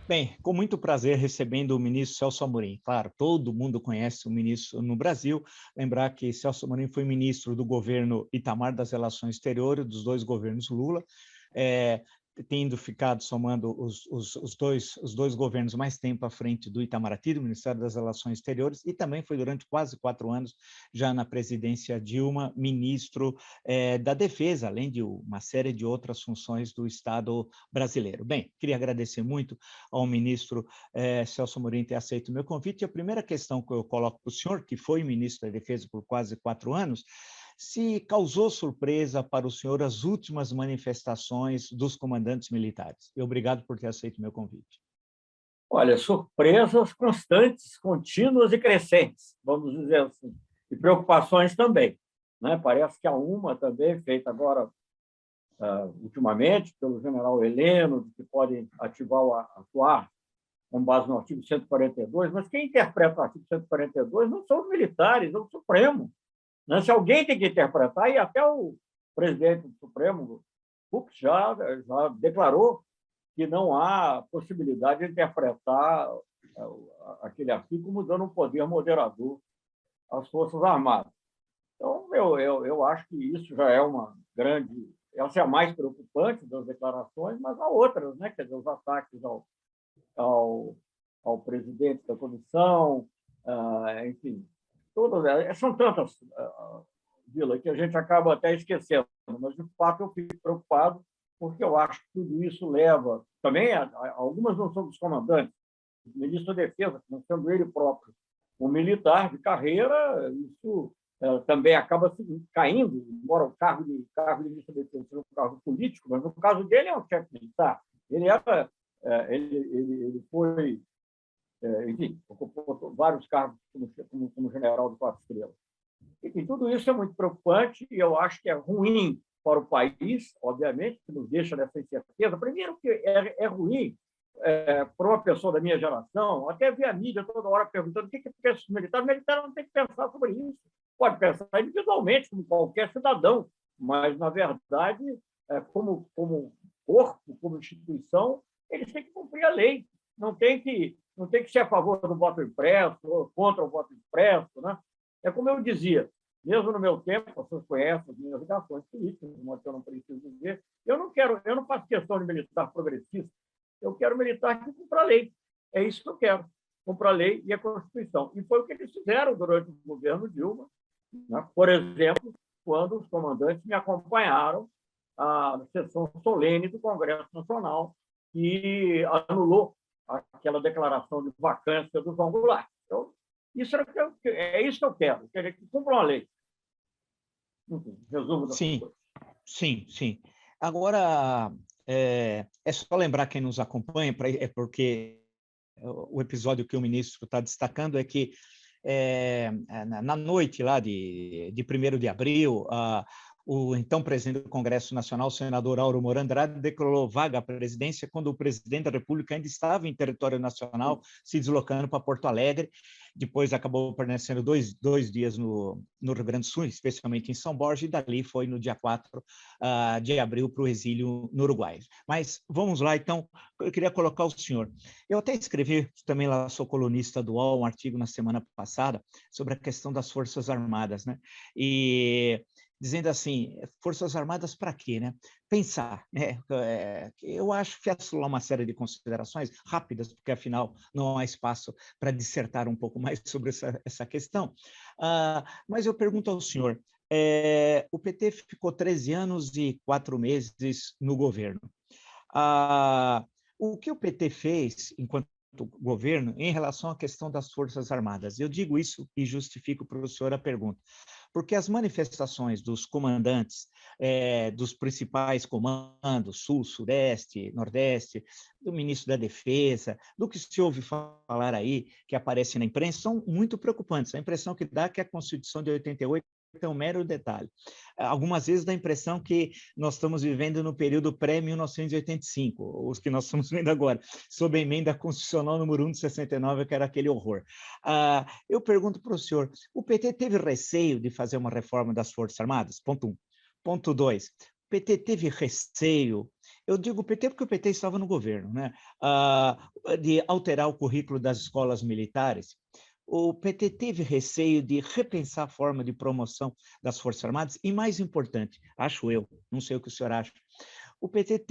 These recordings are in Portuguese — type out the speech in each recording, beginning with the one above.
Bem, com muito prazer recebendo o ministro Celso Amorim. Claro, todo mundo conhece o ministro no Brasil. Lembrar que Celso Amorim foi ministro do governo Itamar das Relações Exteriores, dos dois governos Lula, é, tendo ficado somando os dois governos mais tempo à frente do Itamaraty, do Ministério das Relações Exteriores, e também foi durante quase 4 anos, já na presidência Dilma, ministro da Defesa, além de uma série de outras funções do Estado brasileiro. Bem, queria agradecer muito ao ministro Celso Amorim ter aceito o meu convite. A primeira questão que eu coloco para o senhor, que foi ministro da Defesa por quase 4 anos, se causou surpresa para o senhor as últimas manifestações dos comandantes militares. E obrigado por ter aceito o meu convite. Olha, surpresas constantes, contínuas e crescentes, vamos dizer assim, e preocupações também, né? Parece que há uma também feita agora, ultimamente, pelo general Heleno, de que podem atuar com base no artigo 142, mas quem interpreta o artigo 142 não são os militares, é o Supremo, né? Se alguém tem que interpretar, e até o presidente do Supremo, Fux, já declarou que não há possibilidade de interpretar aquele artigo como dando um poder moderador às Forças Armadas. Então, eu acho que isso já é uma grande... Essa é a mais preocupante das declarações, mas há outras, né? Quer dizer, os ataques ao, ao presidente da comissão, enfim, todas, são tantas, Vila, que a gente acaba até esquecendo, mas, de fato, eu fico preocupado porque eu acho que tudo isso leva... Também, algumas não são dos comandantes, o ministro da Defesa, não sendo ele próprio um militar de carreira, isso também acaba caindo, embora o cargo de ministro da Defesa seja um cargo político, mas no caso dele é um chefe militar. Ele foi, enfim, ocupou vários cargos como general de 4 estrelas. Enfim, tudo isso é muito preocupante e eu acho que é ruim para o país, obviamente, que nos deixa nessa incerteza. Primeiro que é ruim para uma pessoa da minha geração, até ver a mídia toda hora perguntando o que pensa os militares. O militar não tem que pensar sobre isso. Pode pensar individualmente, como qualquer cidadão, mas, na verdade, como corpo, como instituição, eles têm que cumprir a lei. Não tem que ser a favor do voto impresso ou contra o voto impresso, né? É como eu dizia, mesmo no meu tempo, vocês conhecem as minhas ligações políticas, de modo que eu não preciso dizer, eu não faço questão de militar progressista, eu quero militar que cumpra a lei. É isso que eu quero, cumpra a lei e a Constituição. E foi o que eles fizeram durante o governo Dilma, né? Por exemplo, quando os comandantes me acompanharam à sessão solene do Congresso Nacional, que anulou aquela declaração de vacância do João Goulart. Então, é isso que eu quero, que cumpram a lei. Enfim, resumo das Sim, coisas. sim. Agora, é só lembrar quem nos acompanha, porque o episódio que o ministro está destacando é que na noite lá de 1º de abril, o então presidente do Congresso Nacional, o senador Auro Moura Andrade, declarou vaga à presidência quando o presidente da República ainda estava em território nacional, se deslocando para Porto Alegre. Depois acabou permanecendo dois dias no Rio Grande do Sul, especialmente em São Borja, e dali foi no dia 4 de abril para o exílio no Uruguai. Mas vamos lá, então, eu queria colocar o senhor. Eu até escrevi, também lá sou colunista do UOL, um artigo na semana passada sobre a questão das Forças Armadas, né? E dizendo assim, Forças Armadas para quê, né? Pensar, né? Eu acho que faço lá uma série de considerações rápidas, porque afinal não há espaço para dissertar um pouco mais sobre essa questão. Mas eu pergunto ao senhor, o PT ficou 13 anos e 4 meses no governo. O que o PT fez enquanto governo em relação à questão das Forças Armadas? Eu digo isso e justifico para o senhor a pergunta, porque as manifestações dos comandantes dos principais comandos, Sul, Sudeste, Nordeste, do ministro da Defesa, do que se ouve falar aí, que aparece na imprensa, são muito preocupantes. A impressão que dá é que a Constituição de 88 é um mero detalhe. Algumas vezes dá a impressão que nós estamos vivendo no período pré-1985, os que nós estamos vendo agora, sob a emenda constitucional número 1 de 69, que era aquele horror. Eu pergunto para o senhor, o PT teve receio de fazer uma reforma das Forças Armadas? Ponto 1. Ponto 2, o PT teve receio Eu digo PT porque o PT estava no governo, né? De alterar o currículo das escolas militares. O PT teve receio de repensar a forma de promoção das Forças Armadas e, mais importante, acho eu, não sei o que o senhor acha, o PT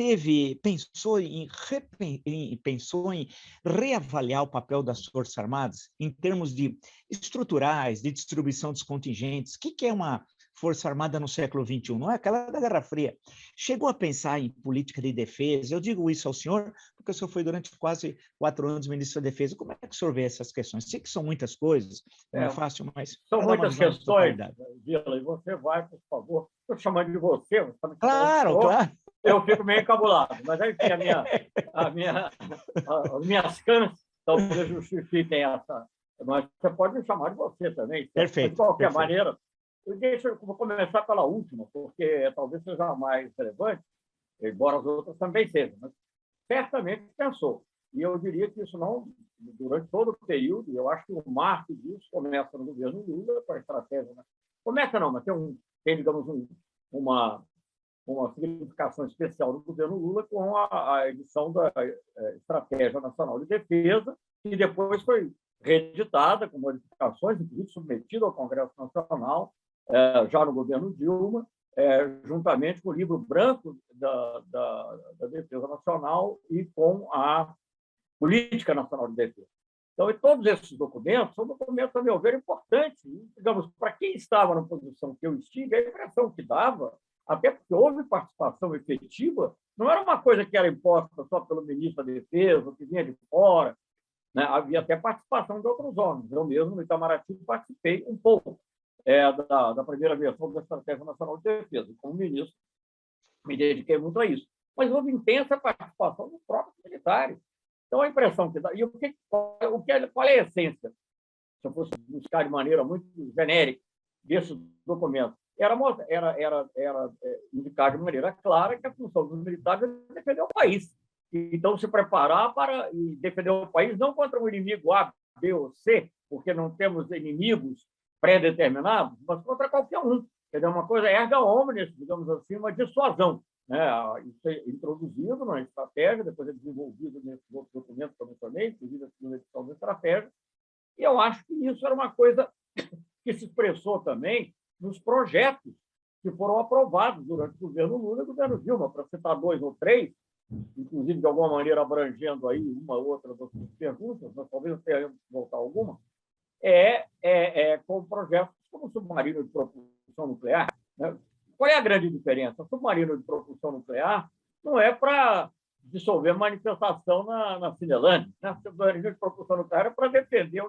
pensou em reavaliar o papel das Forças Armadas em termos de estruturais, de distribuição dos contingentes. O que é uma Força Armada no século XXI? Não é aquela da Guerra Fria. Chegou a pensar em política de defesa? Eu digo isso ao senhor, porque o senhor foi durante quase 4 anos ministro da Defesa. Como é que o senhor vê essas questões? Sei que são muitas coisas, não é fácil, mas São para dar uma muitas visão da questões, totalidade. Vila, e você vai, por favor. Estou chamando de você está Claro, claro. eu fico meio encabulado. Mas, enfim, as minhas cães talvez justifiquem essa. Mas você pode me chamar de você também. Mas, de Perfeito, qualquer perfeito. maneira, eu vou começar pela última, porque talvez seja a mais relevante, embora as outras também sejam. Mas certamente pensou. E eu diria que isso não, durante todo o período, eu acho que o marco disso começa no governo Lula, com a estratégia. Né? Começa não, mas tem digamos, uma significação especial do governo Lula com a edição da Estratégia Nacional de Defesa, que depois foi reeditada com modificações, inclusive submetida ao Congresso Nacional, já no governo Dilma, juntamente com o livro branco da Defesa Nacional e com a Política Nacional de Defesa. Então, todos esses documentos são documentos, a meu ver, importantes. Digamos, para quem estava na posição que eu estive, a impressão que dava, até porque houve participação efetiva, não era uma coisa que era imposta só pelo ministro da Defesa, que vinha de fora, né? Havia até participação de outros homens. Eu mesmo, no Itamaraty, participei um pouco da primeira versão da Estratégia Nacional de Defesa. Como ministro, me dediquei muito a isso. Mas houve intensa participação dos próprios militares. Então, a impressão que dá... E qual é a essência? Se eu fosse buscar de maneira muito genérica desses documentos, era indicar de maneira clara que a função dos militares é defender o país. Então, se preparar para defender o país não contra um inimigo A, B ou C, porque não temos inimigos pré-determinados, mas contra qualquer um. É uma coisa erga omnes, digamos assim, uma dissuasão. Né? Isso é introduzido na estratégia, depois é desenvolvido nesses outros documentos que eu mencionei, inclusive a segunda edição da estratégia, e eu acho que isso era uma coisa que se expressou também nos projetos que foram aprovados durante o governo Lula e o governo Dilma, para citar 2 ou 3, inclusive de alguma maneira abrangendo aí uma ou outra das perguntas, mas talvez eu tenha que voltar alguma, com projetos como o submarino de propulsão nuclear. Né? Qual é a grande diferença? O submarino de propulsão nuclear não é para dissolver manifestação na Cinelândia. Né? O submarino de propulsão nuclear é para defender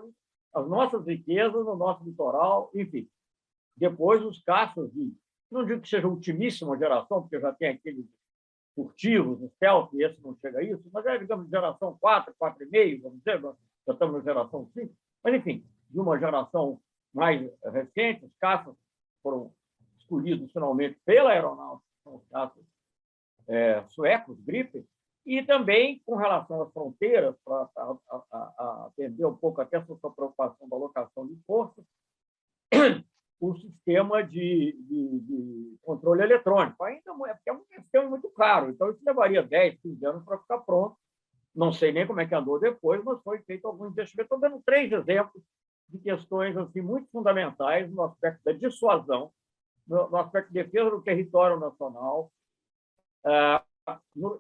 as nossas riquezas, o nosso litoral, enfim. Depois, os caças não digo que seja a ultimíssima geração, porque já tem aqueles furtivos, o stealth, e esse não chega a isso, mas digamos, geração 4, 4,5, vamos dizer, já estamos na geração 5, mas, enfim, de uma geração mais recente, os caças foram escolhidos finalmente pela aeronáutica, são os caças suecos, Gripen, e também com relação às fronteiras, para atender um pouco até a sua preocupação da alocação de forças, o sistema de controle eletrônico. Ainda é um sistema muito caro, então isso levaria 10, 15 anos para ficar pronto. Não sei nem como é que andou depois, mas foi feito algum investimento. Estou dando 3 exemplos de questões assim, muito fundamentais no aspecto da dissuasão, no aspecto de defesa do território nacional,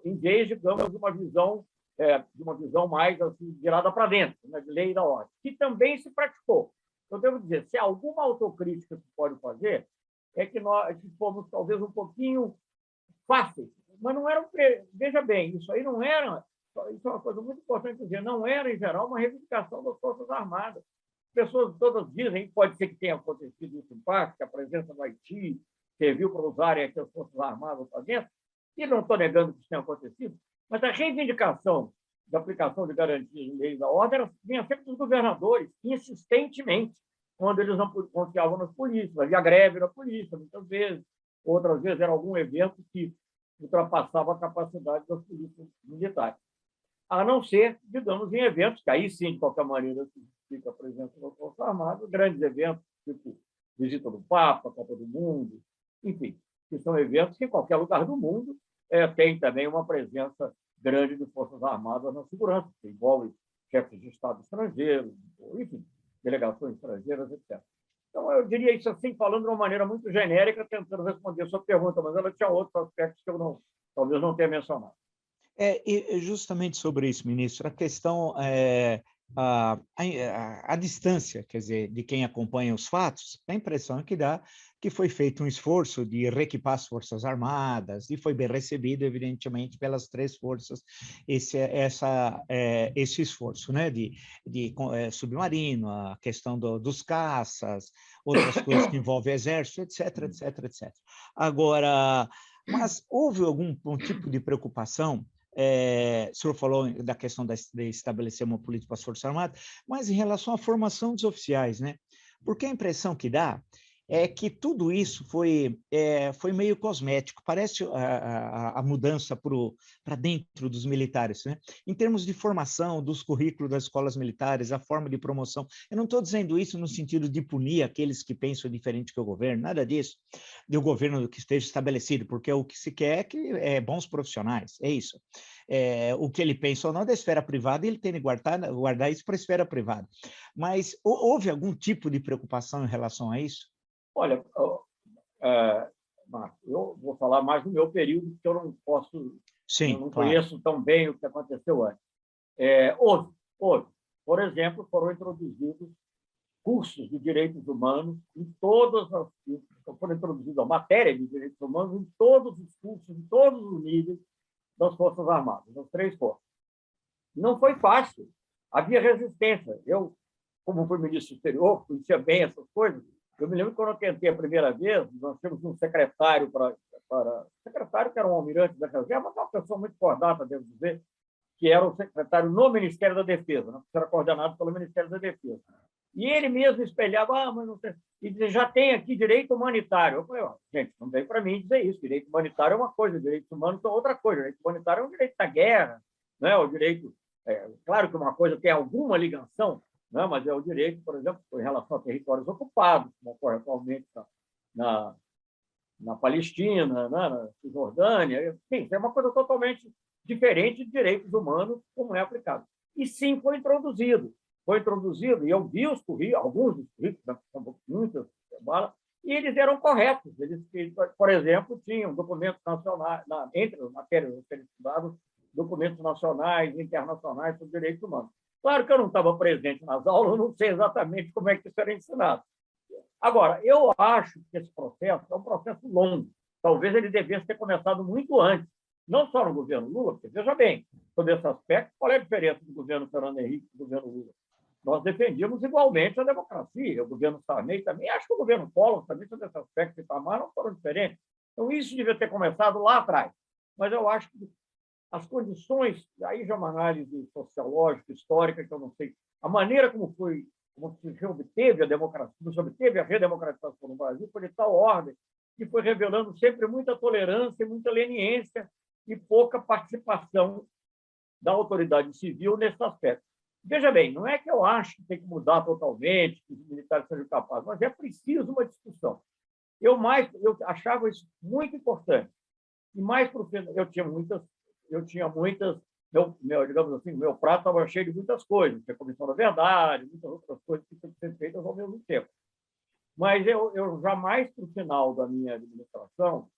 em vez, digamos, de uma visão mais assim, virada para dentro, né, de lei e da ordem, que também se praticou. Eu devo dizer, se alguma autocrítica se pode fazer, é que nós fomos talvez um pouquinho fáceis, mas não era. Veja bem, isso aí não era. Isso é uma coisa muito importante dizer, não era, em geral, uma reivindicação das Forças Armadas. As pessoas todas dizem, pode ser que tenha acontecido isso em parte, que a presença do Haiti serviu para usarem aqui as Forças Armadas para dentro, e não estou negando que isso tenha acontecido, mas a reivindicação da aplicação de garantias de lei da ordem vinha sempre dos governadores, insistentemente, quando eles não confiavam nas polícias. Havia greve na polícia, muitas vezes. Outras vezes era algum evento que ultrapassava a capacidade das polícias militares. A não ser, digamos, em eventos que aí sim, de qualquer maneira, se justifica a presença das Forças Armadas, grandes eventos, tipo visita do Papa, Copa do Mundo, enfim, que são eventos que em qualquer lugar do mundo tem também uma presença grande de Forças Armadas na segurança, que envolve chefes de Estado estrangeiros, enfim, delegações estrangeiras, etc. Então, eu diria isso assim, falando de uma maneira muito genérica, tentando responder a sua pergunta, mas ela tinha outros aspectos que eu talvez não tenha mencionado. E justamente sobre isso, ministro, a questão a distância, quer dizer, de quem acompanha os fatos, a impressão que dá que foi feito um esforço de reequipar as Forças Armadas, e foi bem recebido, evidentemente, pelas três forças, esse esforço, né, de submarino, a questão dos caças, outras coisas que envolvem exército, etc, etc, etc. Agora, mas houve algum tipo de preocupação? O senhor falou da questão de estabelecer uma política para as Forças Armadas, mas em relação à formação dos oficiais, né? Porque a impressão que dá é que tudo isso foi meio cosmético, parece a mudança para dentro dos militares, né? Em termos de formação, dos currículos das escolas militares, a forma de promoção. Eu não estou dizendo isso no sentido de punir aqueles que pensam diferente que o governo, nada disso, de um governo que esteja estabelecido, porque o que se quer é bons profissionais, é isso. O que ele pensa ou não da esfera privada, ele tem que guardar isso para a esfera privada. Mas houve algum tipo de preocupação em relação a isso? Olha, Marco, eu vou falar mais do meu período, porque eu não posso, Sim, eu não claro. conheço tão bem o que aconteceu antes. Houve. Por exemplo, foram introduzidos cursos de direitos humanos em todas as... Foram introduzidas a matéria de direitos humanos em todos os cursos, em todos os níveis das Forças Armadas, das três forças. Não foi fácil. Havia resistência. Eu, como fui ministro do exterior, conhecia bem essas coisas. Eu me lembro que quando eu tentei a primeira vez, nós tínhamos um secretário secretário que era um almirante da reserva, mas uma pessoa muito cordata, devo dizer, que era o secretário no Ministério da Defesa, né? Que era coordenado pelo Ministério da Defesa. E ele mesmo espelhava, mas não sei, e dizia, já tem aqui direito humanitário. Eu falei, gente, não vem para mim dizer isso. Direito humanitário é uma coisa, direitos humanos são outra coisa. Direito humanitário é um direito da guerra, né? O direito, claro que uma coisa tem alguma ligação, né? Mas é o direito, por exemplo, em relação a territórios ocupados, como ocorre atualmente na Palestina, né? Na Cisjordânia. Enfim, é uma coisa totalmente diferente de direitos humanos, como é aplicado. E sim, foi introduzido, e eu vi os currículos, alguns dos currículos, muitas, e eles eram corretos. Eles, por exemplo, tinham documentos nacionais, entre as matérias a serem estudadas, documentos nacionais e internacionais sobre direitos humanos. Claro que eu não estava presente nas aulas, eu não sei exatamente como é que isso era ensinado. Agora, eu acho que esse processo é um processo longo. Talvez ele devesse ter começado muito antes, não só no governo Lula, porque, veja bem, sobre esse aspecto, qual é a diferença do governo Fernando Henrique e do governo Lula? Nós defendíamos igualmente a democracia, o governo Sarney também, acho que o governo Collor também, sobre esse aspecto de Itamar, não foram diferentes. Então, isso devia ter começado lá atrás. Mas eu acho que as condições, aí já é uma análise sociológica, histórica, que eu não sei, a maneira como se obteve a democracia, como se obteve a redemocratização no Brasil, foi de tal ordem que foi revelando sempre muita tolerância, muita leniência e pouca participação da autoridade civil nesse aspecto. Veja bem, não é que eu acho que tem que mudar totalmente, que os militares sejam capazes, mas é preciso uma discussão. Eu achava isso muito importante. E mais para o final, eu tinha muitas, digamos assim, meu prato estava cheio de muitas coisas, a Comissão da Verdade, muitas outras coisas que tinham que ser feitas ao mesmo tempo. Mas eu jamais, para o final da minha administração,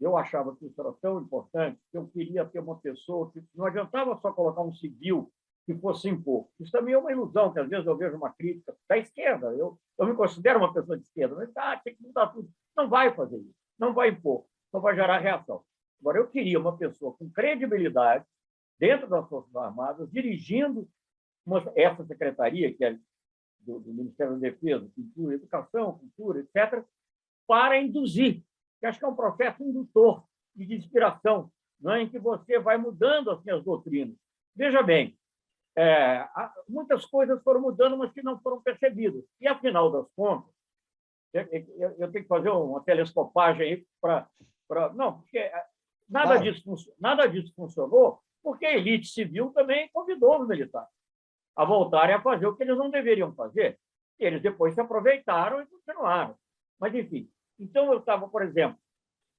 eu achava que isso era tão importante que eu queria ter uma pessoa que não adiantava só colocar um civil que fosse impor. Isso também é uma ilusão, que às vezes eu vejo uma crítica da esquerda. Eu me considero uma pessoa de esquerda, mas tem que mudar tudo. Não vai fazer isso, não vai impor, não vai gerar reação. Agora, eu queria uma pessoa com credibilidade dentro das Forças Armadas, dirigindo essa secretaria, que é do Ministério da Defesa, Cultura, Educação, Cultura, etc., para induzir, que acho que é um processo indutor e de inspiração, não é? Em que você vai mudando assim, as doutrinas. Veja bem, muitas coisas foram mudando, mas que não foram percebidas. E, afinal das contas, eu tenho que fazer uma telescopagem aí para... Não, porque nada disso funcionou, porque a elite civil também convidou os militares a voltarem a fazer o que eles não deveriam fazer. E eles depois se aproveitaram e continuaram. Mas, enfim, então eu estava, por exemplo,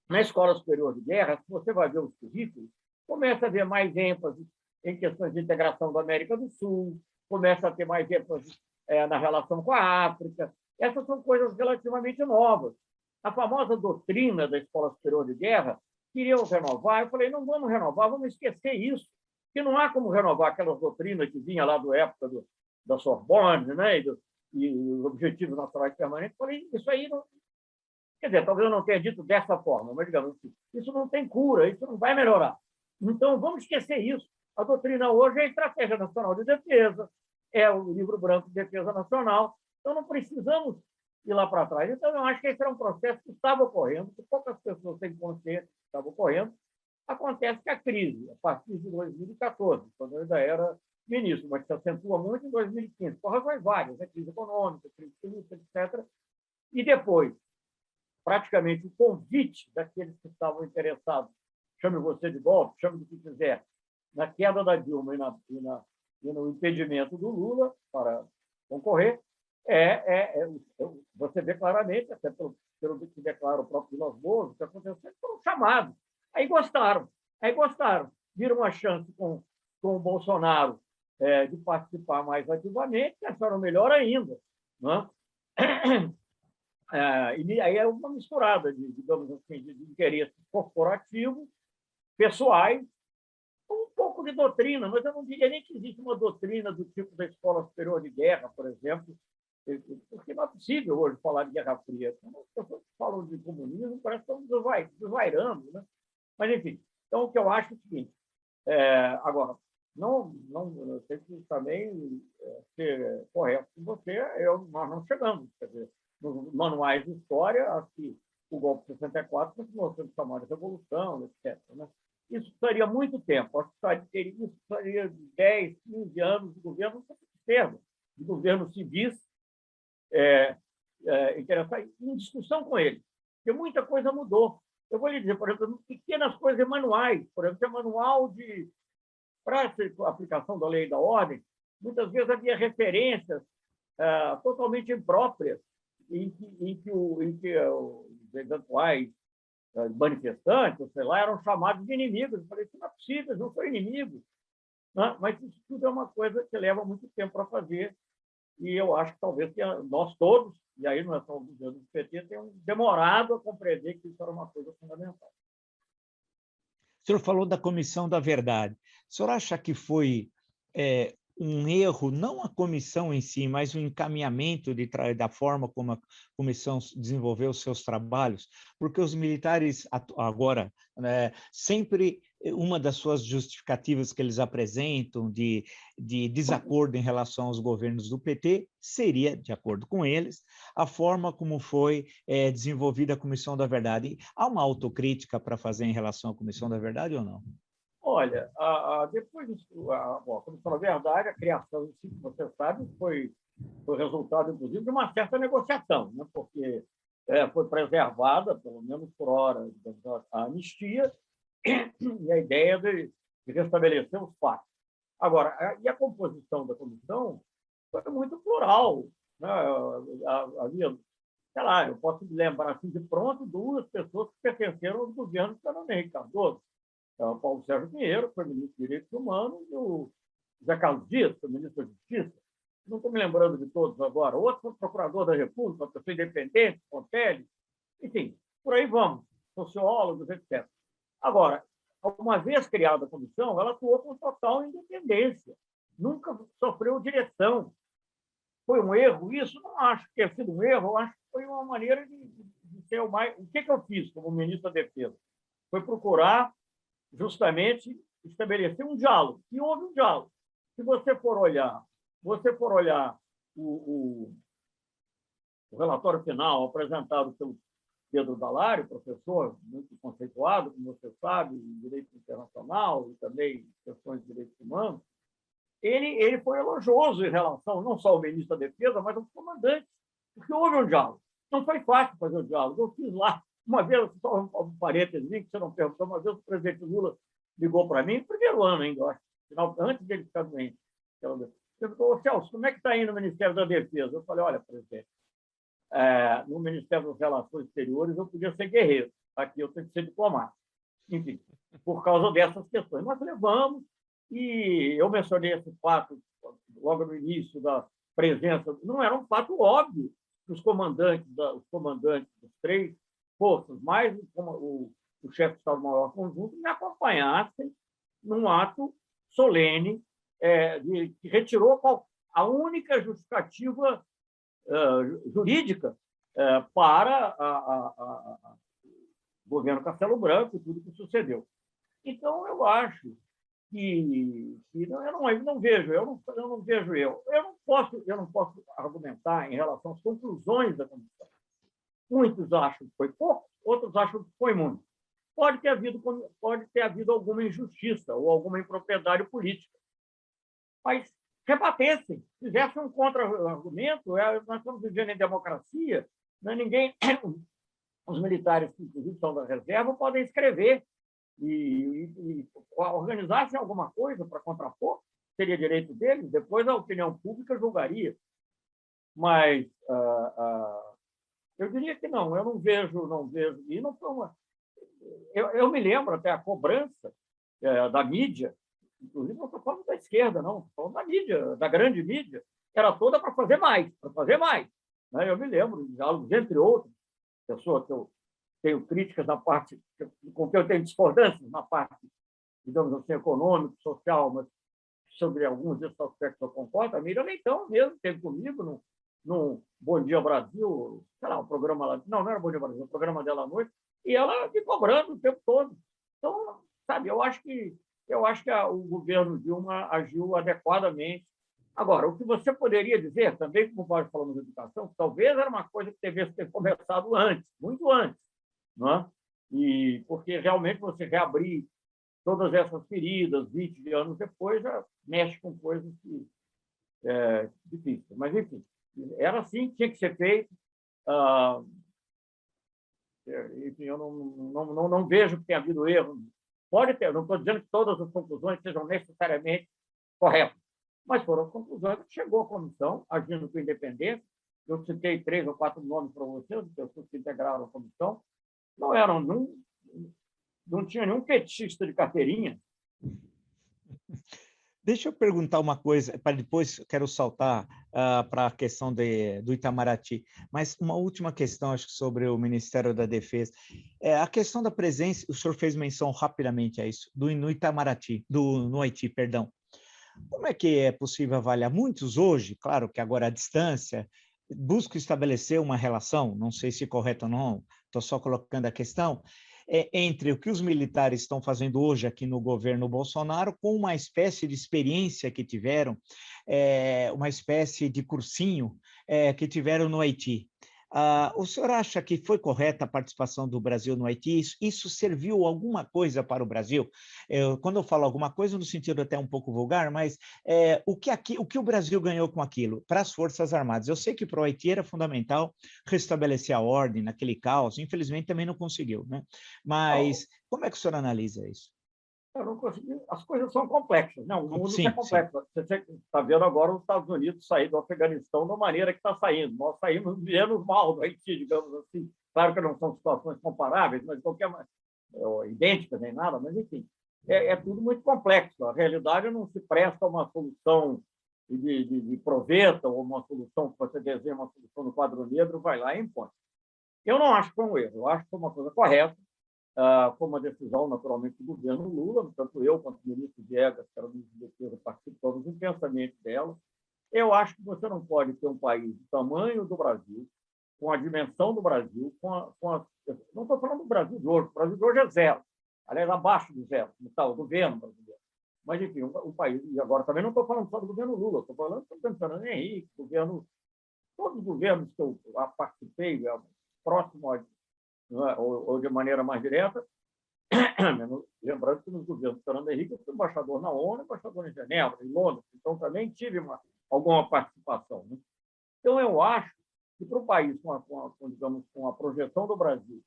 Na Escola Superior de Guerra, se você vai ver os currículos, começa a haver mais ênfase em questões de integração da América do Sul, começa a ter mais ênfase na relação com a África. Essas são coisas relativamente novas. A famosa doutrina da Escola Superior de Guerra queriam renovar. Eu falei, não vamos renovar, vamos esquecer isso, que não há como renovar aquelas doutrinas que vinha lá da época da Sorbonne, né, e os Objetivos Nacionais Permanentes. Eu falei, isso aí não... Quer dizer, talvez eu não tenha dito dessa forma, mas, digamos assim, isso não tem cura, isso não vai melhorar. Então, vamos esquecer isso. A doutrina hoje é a Estratégia Nacional de Defesa, é o Livro Branco de Defesa Nacional, então não precisamos ir lá para trás. Então, eu acho que esse era um processo que estava ocorrendo, que poucas pessoas têm consciência que estava ocorrendo. Acontece que a crise, a partir de 2014, quando eu ainda era ministro, mas se acentua muito em 2015, por razões várias, né? Crise econômica, crise política, etc. E depois, praticamente o convite daqueles que estavam interessados, chame você de golpe, chame do que quiser, na queda da Dilma e no impedimento do Lula para concorrer, você vê claramente, até pelo que declara o próprio Vilas Boas, o que aconteceu, foram chamados. Aí gostaram. Viram uma chance com o Bolsonaro de participar mais ativamente, e acharam melhor ainda. Né? E aí é uma misturada digamos assim, de interesses corporativos, pessoais, um pouco de doutrina, mas eu não diria nem que existe uma doutrina do tipo da Escola Superior de Guerra, por exemplo, porque não é possível hoje falar de Guerra Fria. As pessoas que falam de comunismo parece que estão desvairando. Né? Mas, enfim, então o que eu acho é o seguinte, agora, não, eu tenho que também ser correto com você, nós não chegamos, quer dizer, nos manuais de história, acho que o golpe de 64 continuou sendo chamado de revolução, etc. Né? Isso precisaria muito tempo, acho que isso precisaria de 10, 15 anos de governo externo, de governo civis, interessar em discussão com ele, porque muita coisa mudou. Eu vou lhe dizer, por exemplo, pequenas coisas manuais, por exemplo, manual para a aplicação da lei e da ordem, muitas vezes havia referências totalmente impróprias em que os eventuais manifestantes, sei lá, eram chamados de inimigos. Eu falei, isso não é possível, não são inimigos. Né? Mas isso tudo é uma coisa que leva muito tempo para fazer, e eu acho que talvez nós todos, e aí não é só o governo do PT, tenham demorado a compreender que isso era uma coisa fundamental. O senhor falou da Comissão da Verdade. O senhor acha que foi um erro, não a comissão em si, mas o encaminhamento da forma como a comissão desenvolveu os seus trabalhos? Porque os militares agora, sempre uma das suas justificativas que eles apresentam de desacordo em relação aos governos do PT seria, de acordo com eles, a forma como foi desenvolvida a Comissão da Verdade. Há uma autocrítica para fazer em relação à Comissão da Verdade ou não? Olha, depois a Comissão da Verdade, a criação em si, você sabe, foi resultado, inclusive, de uma certa negociação, né? Porque foi preservada, pelo menos por hora, a anistia e a ideia de restabelecer os fatos. Agora, e a composição da comissão foi muito plural. Né? Havia, sei lá, eu posso me lembrar assim de pronto duas pessoas que pertenceram aos governos do Fernando Henrique Cardoso. O Paulo Sérgio Pinheiro, que foi ministro de Direitos Humanos, e o José Carlos Dias, que foi ministro da Justiça. Não estou me lembrando de todos agora. Outro foi procurador da República, uma pessoa independente, Pontelli. Enfim, por aí vamos, sociólogos, etc. Agora, uma vez criada a comissão, ela atuou com total independência. Nunca sofreu direção. Foi um erro? Isso não acho que tenha sido um erro, eu acho que foi uma maneira de ser o mais... O que eu fiz como ministro da Defesa? Foi procurar justamente estabelecer um diálogo. E houve um diálogo. Se você for olhar o relatório final apresentado pelo Pedro Dallário, professor muito conceituado, como você sabe, em direito internacional e também questões de direitos humanos, ele foi elogioso em relação não só ao ministro da Defesa, mas aos comandantes, porque houve um diálogo. Não foi fácil fazer o diálogo. Eu fiz lá, uma vez, só um parênteses, que você não perguntou, uma vez o presidente Lula ligou para mim, no primeiro ano ainda, acho, antes dele ficar doente. Ele perguntou, Celso, como é que está indo o Ministério da Defesa? Eu falei, olha, presidente, no Ministério das Relações Exteriores eu podia ser guerreiro. aqui eu tenho que ser diplomático. Enfim, por causa dessas questões. Nós levamos, e eu mencionei esse fato logo no início da presença, não era um fato óbvio que os comandantes das três forças, mais o chefe de Estado-Maior Conjunto, me acompanhassem num ato solene que retirou a única justificativa jurídica para o governo Castelo Branco e tudo que sucedeu. Então, eu acho que eu não vejo argumentar em relação às conclusões da comissão. Muitos acham que foi pouco, outros acham que foi muito. Pode ter havido alguma injustiça ou alguma impropriedade política, mas rebatessem, fizessem um contra-argumento. Nós estamos vivendo em democracia, não é ninguém. Os militares que, inclusive, são da reserva, podem escrever e organizar-se alguma coisa para contrapor, seria direito deles, depois a opinião pública julgaria. Mas eu diria que não, eu não vejo, e não foi uma... Eu me lembro até a cobrança da mídia, inclusive não estou falando da esquerda, não, estou falando da mídia, da grande mídia, era toda para fazer mais, né? Eu me lembro de diálogos, entre outros, pessoas que eu tenho críticas na parte, com que eu tenho discordâncias na parte, digamos assim, econômica, social, mas sobre alguns desses aspectos eu concordo. A Miriam Leitão mesmo esteve comigo no Bom Dia Brasil, sei lá, o programa lá, não era Bom Dia Brasil, o programa dela à noite, e ela me cobrando o tempo todo. Então, sabe, eu acho que o governo Dilma agiu adequadamente. Agora, o que você poderia dizer, também, como nós falamos de educação, talvez era uma coisa que devesse ter começado antes, muito antes, não é? E porque realmente você reabrir todas essas feridas 20 anos depois já mexe com coisas que difíceis. Mas, enfim, era assim, tinha que ser feito. Enfim, eu não vejo que tenha havido erro. Pode ter, não estou dizendo que todas as conclusões sejam necessariamente corretas, mas foram as conclusões que chegou a comissão, agindo com independência. Eu citei 3 ou 4 nomes para vocês, de pessoas que integraram a comissão. Não tinha nenhum petista de carteirinha. Deixa eu perguntar uma coisa, para depois quero saltar para a questão do Itamaraty, mas uma última questão, acho que sobre o Ministério da Defesa. A questão da presença, o senhor fez menção rapidamente a isso, no Itamaraty, no Haiti, perdão. Como é que é possível avaliar? Muitos hoje, claro que agora à distância, buscam estabelecer uma relação, não sei se é correto ou não, estou só colocando a questão, entre o que os militares estão fazendo hoje aqui no governo Bolsonaro com uma espécie de experiência que tiveram, uma espécie de cursinho que tiveram no Haiti. O senhor acha que foi correta a participação do Brasil no Haiti? Isso serviu alguma coisa para o Brasil? Quando eu falo alguma coisa, no sentido até um pouco vulgar, mas o que o Brasil ganhou com aquilo para as Forças Armadas? Eu sei que para o Haiti era fundamental restabelecer a ordem naquele caos, infelizmente também não conseguiu, né? Mas como é que o senhor analisa isso? Eu não consegui. As coisas são complexas. Não, o mundo é complexo. Sim. Você está vendo agora os Estados Unidos sair do Afeganistão da maneira que está saindo. Nós saímos menos mal do Haiti, digamos assim. Claro que não são situações comparáveis, mas qualquer idênticas nem nada, mas enfim, é tudo muito complexo. A realidade não se presta a uma solução de proveta ou uma solução que você desenha, uma solução no quadro negro, vai lá e impõe. Eu não acho que foi um erro. Eu acho que foi uma coisa correta. Foi uma decisão, naturalmente, do governo Lula, tanto eu quanto o ministro Viegas, que era o ministro da Defesa, participamos intensamente dela. Eu acho que você não pode ter um país do tamanho do Brasil, com a dimensão do Brasil, não estou falando do Brasil de hoje, o Brasil de hoje é zero, aliás, abaixo do zero, como está o governo brasileiro. Mas, enfim, o país, e agora também não estou falando só do governo Lula, estou falando do governo Fernando Henrique, todos os governos que eu participei, próximo ou de maneira mais direta, lembrando que nos governos do Fernando Henrique eu fui embaixador na ONU, embaixador em Genebra, em Londres, então também tive alguma participação, né? Então, eu acho que para o país, com a projeção do Brasil,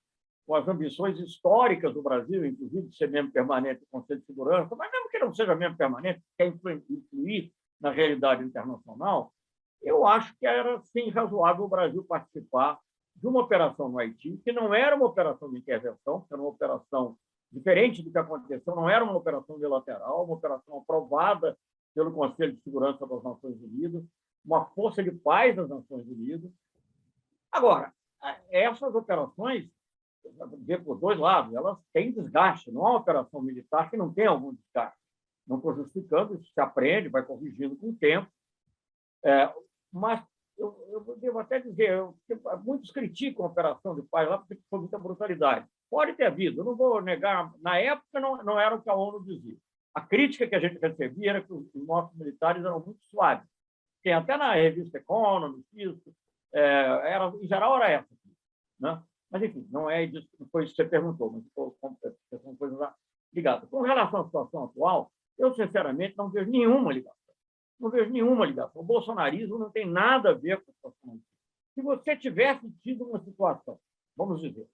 com as ambições históricas do Brasil, inclusive de ser membro permanente do Conselho de Segurança, mas mesmo que não seja membro permanente, quer influir na realidade internacional, eu acho que era, sim, razoável o Brasil participar de uma operação no Haiti, que não era uma operação de intervenção, era uma operação diferente do que aconteceu, não era uma operação bilateral, uma operação aprovada pelo Conselho de Segurança das Nações Unidas, uma força de paz das Nações Unidas. Agora, essas operações, ver por dois lados, elas têm desgaste, não é uma operação militar que não tem algum desgaste. Não estou justificando, isso se aprende, vai corrigindo com o tempo, mas eu devo até dizer, muitos criticam a operação de paz lá porque foi muita brutalidade. Pode ter havido, eu não vou negar, na época não era o que a ONU dizia. A crítica que a gente recebia era que os nossos militares eram muito suaves. Tem até na revista Economist, isso, em geral era essa. Né? Mas, enfim, não foi isso que você perguntou, mas são coisas ligadas. Com relação à situação atual, eu, sinceramente, não vejo nenhuma ligação. Não vejo nenhuma ligação. O bolsonarismo não tem nada a ver com a situação. Se você tivesse tido uma situação, vamos dizer,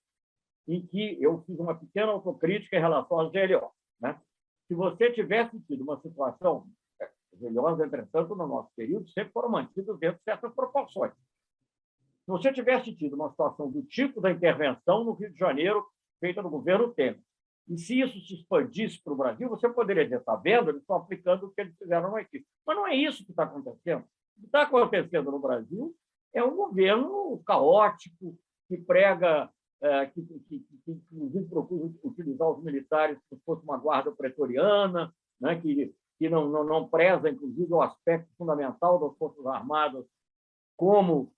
em que eu fiz uma pequena autocrítica em relação às GLO, né? Se você tivesse tido uma situação, as GLOs, entretanto, no nosso período, sempre foram mantidas dentro de certas proporções. Se você tivesse tido uma situação do tipo da intervenção no Rio de Janeiro, feita no governo Temer, e se isso se expandisse para o Brasil, você poderia dizer, está vendo, eles estão aplicando o que eles fizeram no Haiti. Mas não é isso que está acontecendo. O que está acontecendo no Brasil é um governo caótico, que prega, que inclusive procura utilizar os militares como se fosse uma guarda pretoriana, né, que não preza, inclusive, o aspecto fundamental das Forças Armadas como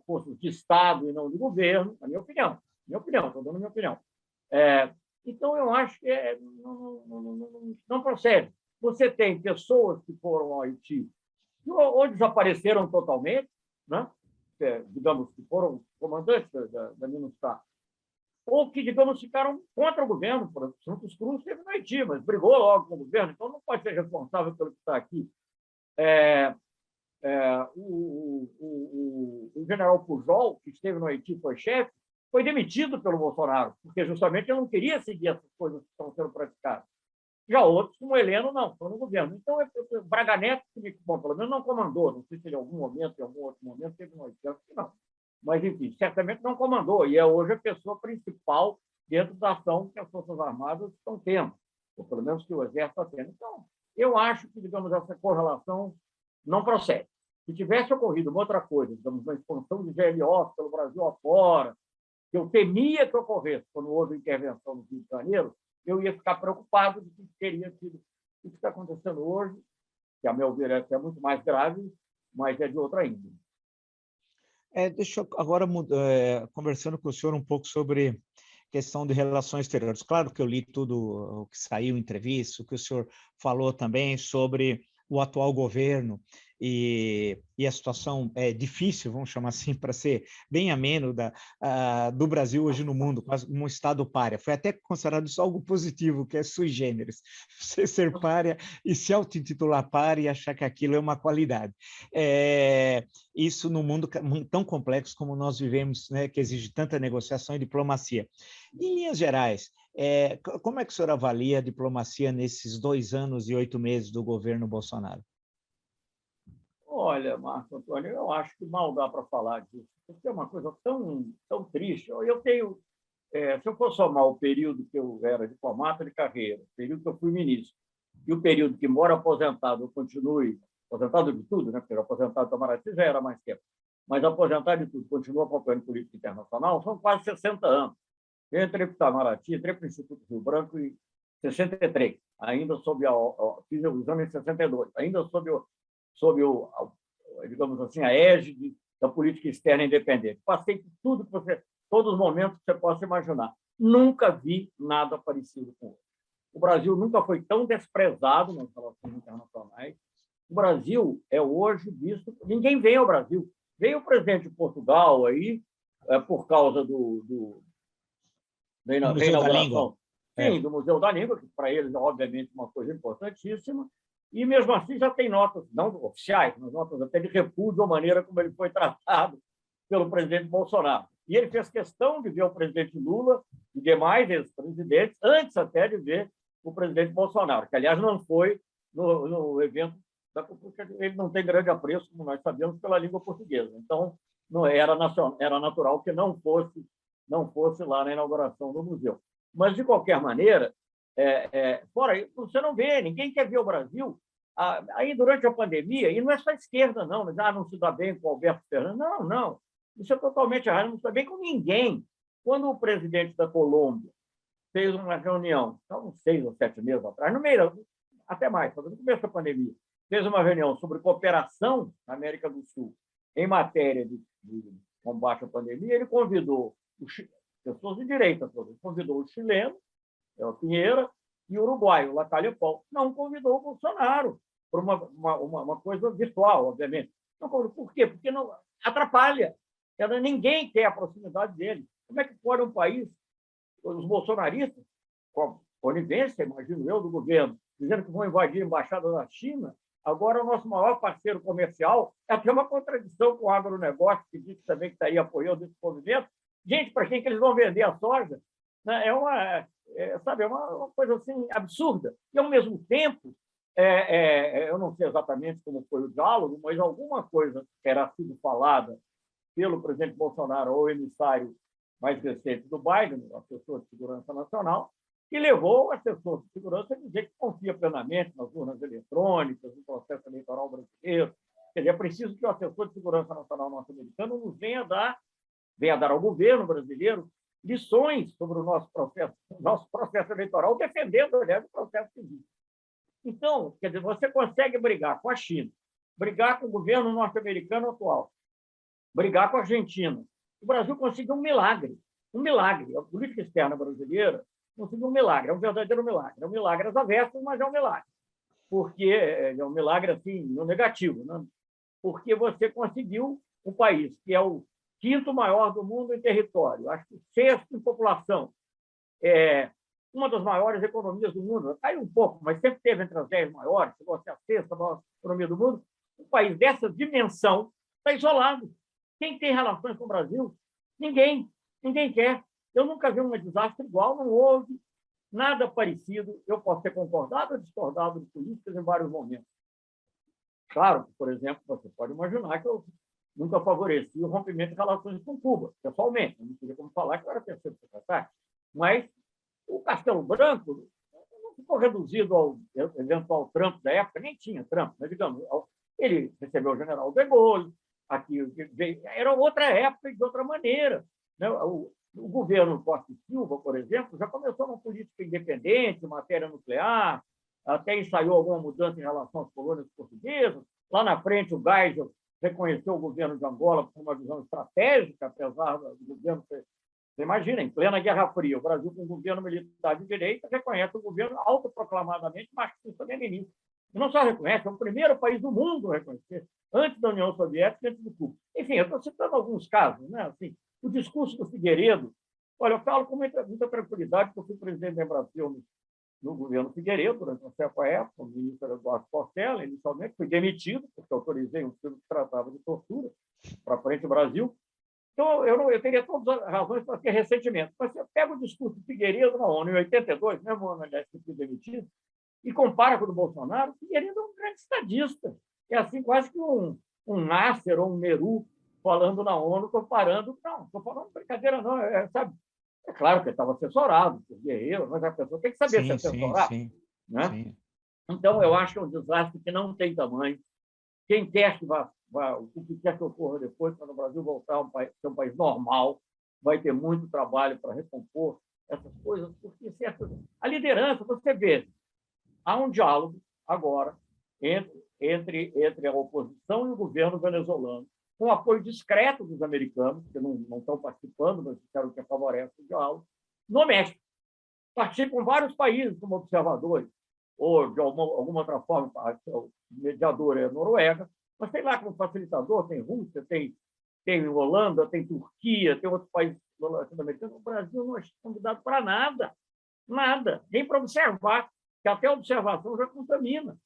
forças de Estado e não de governo, na minha opinião, estou dando a minha opinião. Então, eu acho que não procede. Você tem pessoas que foram ao Haiti ou desapareceram totalmente, né? Digamos que foram comandantes da MINUSTAH, ou que, digamos, ficaram contra o governo. Por exemplo, Santos Cruz esteve no Haiti, mas brigou logo com o governo, então não pode ser responsável pelo que está aqui. O general Pujol, que esteve no Haiti, foi chefe, foi demitido pelo Bolsonaro, porque justamente ele não queria seguir essas coisas que estão sendo praticadas. Já outros, como o Heleno, não, estão no governo. Então, o Braga Neto, bom, pelo menos não comandou, não sei se em algum momento, em algum outro momento, teve no Haiti, acho que não. Mas, enfim, certamente não comandou, e é hoje a pessoa principal dentro da ação que as Forças Armadas estão tendo, ou pelo menos que o Exército está tendo. Então, eu acho que, digamos, essa correlação não procede. Se tivesse ocorrido uma outra coisa, digamos, uma expansão de GLO pelo Brasil afora, que eu temia que ocorresse quando houve intervenção no Rio de Janeiro, eu ia ficar preocupado de que teria sido o que está acontecendo hoje, que, a meu ver, é muito mais grave, mas é de outra índole. Deixa eu agora, conversando com o senhor um pouco sobre questão de relações exteriores. Claro que eu li tudo o que saiu em entrevista, o que o senhor falou também sobre o atual governo e a situação é difícil, vamos chamar assim, para ser bem ameno do Brasil hoje no mundo, quase um estado pária. Foi até considerado isso algo positivo, que é sui generis, você ser pária e se auto-intitular pária e achar que aquilo é uma qualidade. Isso num mundo tão complexo como nós vivemos, né, que exige tanta negociação e diplomacia. Em linhas gerais, como é que o senhor avalia a diplomacia nesses 2 anos e 8 meses do governo Bolsonaro? Olha, Marco Antônio, eu acho que mal dá para falar disso, porque é uma coisa tão triste. Eu tenho, se eu for somar o período que eu era diplomata de carreira, o período que eu fui ministro, e o período que, embora aposentado, eu continue, aposentado de tudo, né? Porque aposentado de Itamaraty já era mais tempo, mas aposentado de tudo, continua acompanhando política internacional, são quase 60 anos. Eu entrei para o Itamaraty, entrei para o Instituto Rio Branco em 63, ainda sob fiz o exame em 62, ainda sob digamos assim, a égide da política externa independente. Passei por tudo todos os momentos que você possa imaginar. Nunca vi nada parecido com isso. O Brasil nunca foi tão desprezado nas relações internacionais. O Brasil é hoje visto... Ninguém vem ao Brasil. Veio o presidente de Portugal aí, por causa da inauguração. Sim, do Museu da Língua, que para eles é, obviamente, uma coisa importantíssima. E, mesmo assim, já tem notas, não oficiais, mas notas até de repúdio à maneira como ele foi tratado pelo presidente Bolsonaro. E ele fez questão de ver o presidente Lula e demais ex-presidentes, antes até de ver o presidente Bolsonaro, que, aliás, não foi no evento, porque ele não tem grande apreço, como nós sabemos, pela língua portuguesa. Então, não era natural que não fosse lá na inauguração do museu. Mas, de qualquer maneira, fora isso, você não vê, ninguém quer ver o Brasil. Aí, durante a pandemia, e não é só a esquerda, não, mas não se dá bem com o Alberto Fernandes. Não, não. Isso é totalmente errado, não se dá bem com ninguém. Quando o presidente da Colômbia fez uma reunião, uns 6 ou 7 meses atrás, no meio, até mais, no começo da pandemia, fez uma reunião sobre cooperação na América do Sul em matéria de combate à pandemia, ele convidou pessoas de direita, convidou o chileno, o Pinheira, e o uruguaio, o Lacalle Pou. Não convidou o Bolsonaro por uma coisa virtual, obviamente. Não, por quê? Porque não atrapalha. Ninguém quer a proximidade dele. Como é que pode um país, os bolsonaristas, com a conivência, imagino eu, do governo, dizendo que vão invadir a embaixada da China, agora o nosso maior parceiro comercial, é até uma contradição com o agronegócio, que disse também que estaria apoiando esse movimento. Gente, para quem que eles vão vender a soja? É uma coisa assim absurda. E, ao mesmo tempo, eu não sei exatamente como foi o diálogo, mas alguma coisa terá sido falada pelo presidente Bolsonaro ou emissário mais recente do Biden, o assessor de segurança nacional, que levou o assessor de segurança a dizer que confia plenamente nas urnas eletrônicas, no processo eleitoral brasileiro. Quer dizer, é preciso que o assessor de segurança nacional norte-americano nos venha dar ao governo brasileiro lições sobre o nosso processo eleitoral, defendendo, aliás, o processo civil. Então, quer dizer, você consegue brigar com a China, brigar com o governo norte-americano atual, brigar com a Argentina. O Brasil conseguiu um milagre. A política externa brasileira conseguiu um milagre, é um verdadeiro milagre. É um milagre às avessas, mas é um milagre. Porque é um milagre assim, no negativo, né? Porque você conseguiu um país que é o quinto maior do mundo em território, acho que sexto em população, uma das maiores economias do mundo, caiu um pouco, mas sempre teve entre as 10 maiores, chegou a ser a sexta maior economia do mundo. Um país dessa dimensão está isolado. Quem tem relações com o Brasil? Ninguém quer. Eu nunca vi um desastre igual, não houve nada parecido. Eu posso ter concordado ou discordado de políticas em vários momentos. Claro que, por exemplo, você pode imaginar que eu nunca favoreci o rompimento de relações com Cuba, pessoalmente. Eu não teria como falar que eu era terceiro secretário. Mas o Castelo Branco não ficou reduzido ao eventual Trump da época, nem tinha Trump, mas, digamos, ele recebeu o general de Gaulle, aqui era outra época e de outra maneira. Né? O governo Costa e Silva, por exemplo, já começou uma política independente em matéria nuclear, até ensaiou alguma mudança em relação às colônias portuguesas. Lá na frente, o Geisel reconheceu o governo de Angola por uma visão estratégica, apesar do governo ser... Você imagina, em plena Guerra Fria, o Brasil, com um governo militar de direita, reconhece o governo autoproclamadamente marxista-leninista. E não só reconhece, é o primeiro país do mundo a reconhecer, antes da União Soviética e antes do Cuba. Enfim, eu estou citando alguns casos. Né? Assim, o discurso do Figueiredo, olha, eu falo com muita tranquilidade, porque eu fui presidente da Embrasil no governo Figueiredo, durante uma certa época, o ministro Eduardo Portela, inicialmente, fui demitido, porque autorizei um filme que tratava de tortura para a Frente Brasil. Então, eu teria todas as razões para ter ressentimento. Mas você pega o discurso do Figueiredo na ONU, em 82, mesmo ano, aliás, que fui demitido, e compara com o do Bolsonaro, o Figueiredo é um grande estadista. É assim, quase que um Nasser ou um Meru falando na ONU, comparando. Não, estou falando brincadeira, não. Sabe? É claro que ele estava assessorado por guerreiros, mas a pessoa tem que saber se assessorar. Né? Sim. Então, eu acho que é um desastre que não tem tamanho. Quem quer que o que quer que ocorra depois, quando o Brasil voltar a ser um país normal, vai ter muito trabalho para recompor essas coisas, porque a liderança, você vê, há um diálogo agora entre a oposição e o governo venezuelano, com apoio discreto dos americanos, que não estão participando, mas disseram que favorece o diálogo, no México. Participam vários países como observadores, ou de alguma outra forma, o mediador é a Noruega, mas tem lá como facilitador, tem Rússia, tem Holanda, tem Turquia, tem outros países latino-americanos. O Brasil não é convidado para nada, nem para observar, que até a observação já contamina.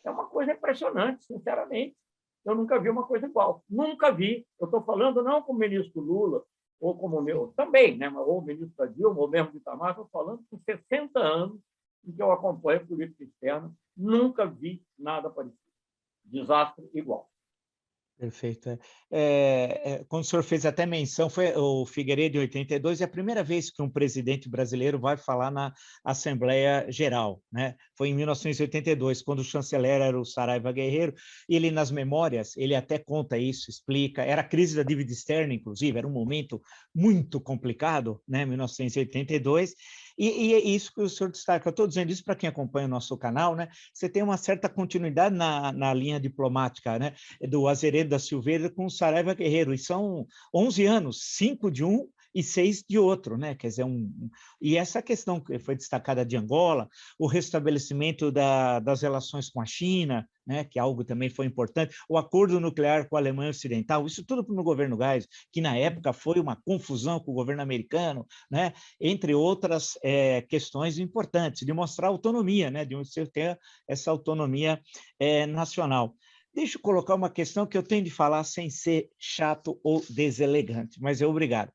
É uma coisa impressionante, sinceramente. Eu nunca vi uma coisa igual. Nunca vi. Eu estou falando não como o ministro Lula, ou como o meu, também, né? Ou o ministro da Dilma, ou mesmo de Itamar, estou falando com 60 anos em que eu acompanho política externa, nunca vi nada parecido. Desastre igual. Perfeito. Quando o senhor fez até menção, foi o Figueiredo em 82, é a primeira vez que um presidente brasileiro vai falar na Assembleia Geral, né? Foi em 1982, quando o chanceler era o Saraiva Guerreiro, e ele, nas memórias, ele até conta isso, explica, era a crise da dívida externa, inclusive, era um momento muito complicado, né? 1982, e é isso que o senhor destaca. Eu estou dizendo isso para quem acompanha o nosso canal, né? Você tem uma certa continuidade na linha diplomática, né? Do Azeredo da Silveira com o Saraiva Guerreiro, e são 11 anos, 5 de um e 6 de outro, né? Quer dizer, e essa questão que foi destacada de Angola, o restabelecimento das relações com a China, né? Que algo também foi importante, o acordo nuclear com a Alemanha Ocidental, isso tudo no governo Geisel, que na época foi uma confusão com o governo americano, né? Entre outras questões importantes, de mostrar autonomia, né? De você ter essa autonomia nacional. Deixa eu colocar uma questão que eu tenho de falar sem ser chato ou deselegante, mas é obrigado.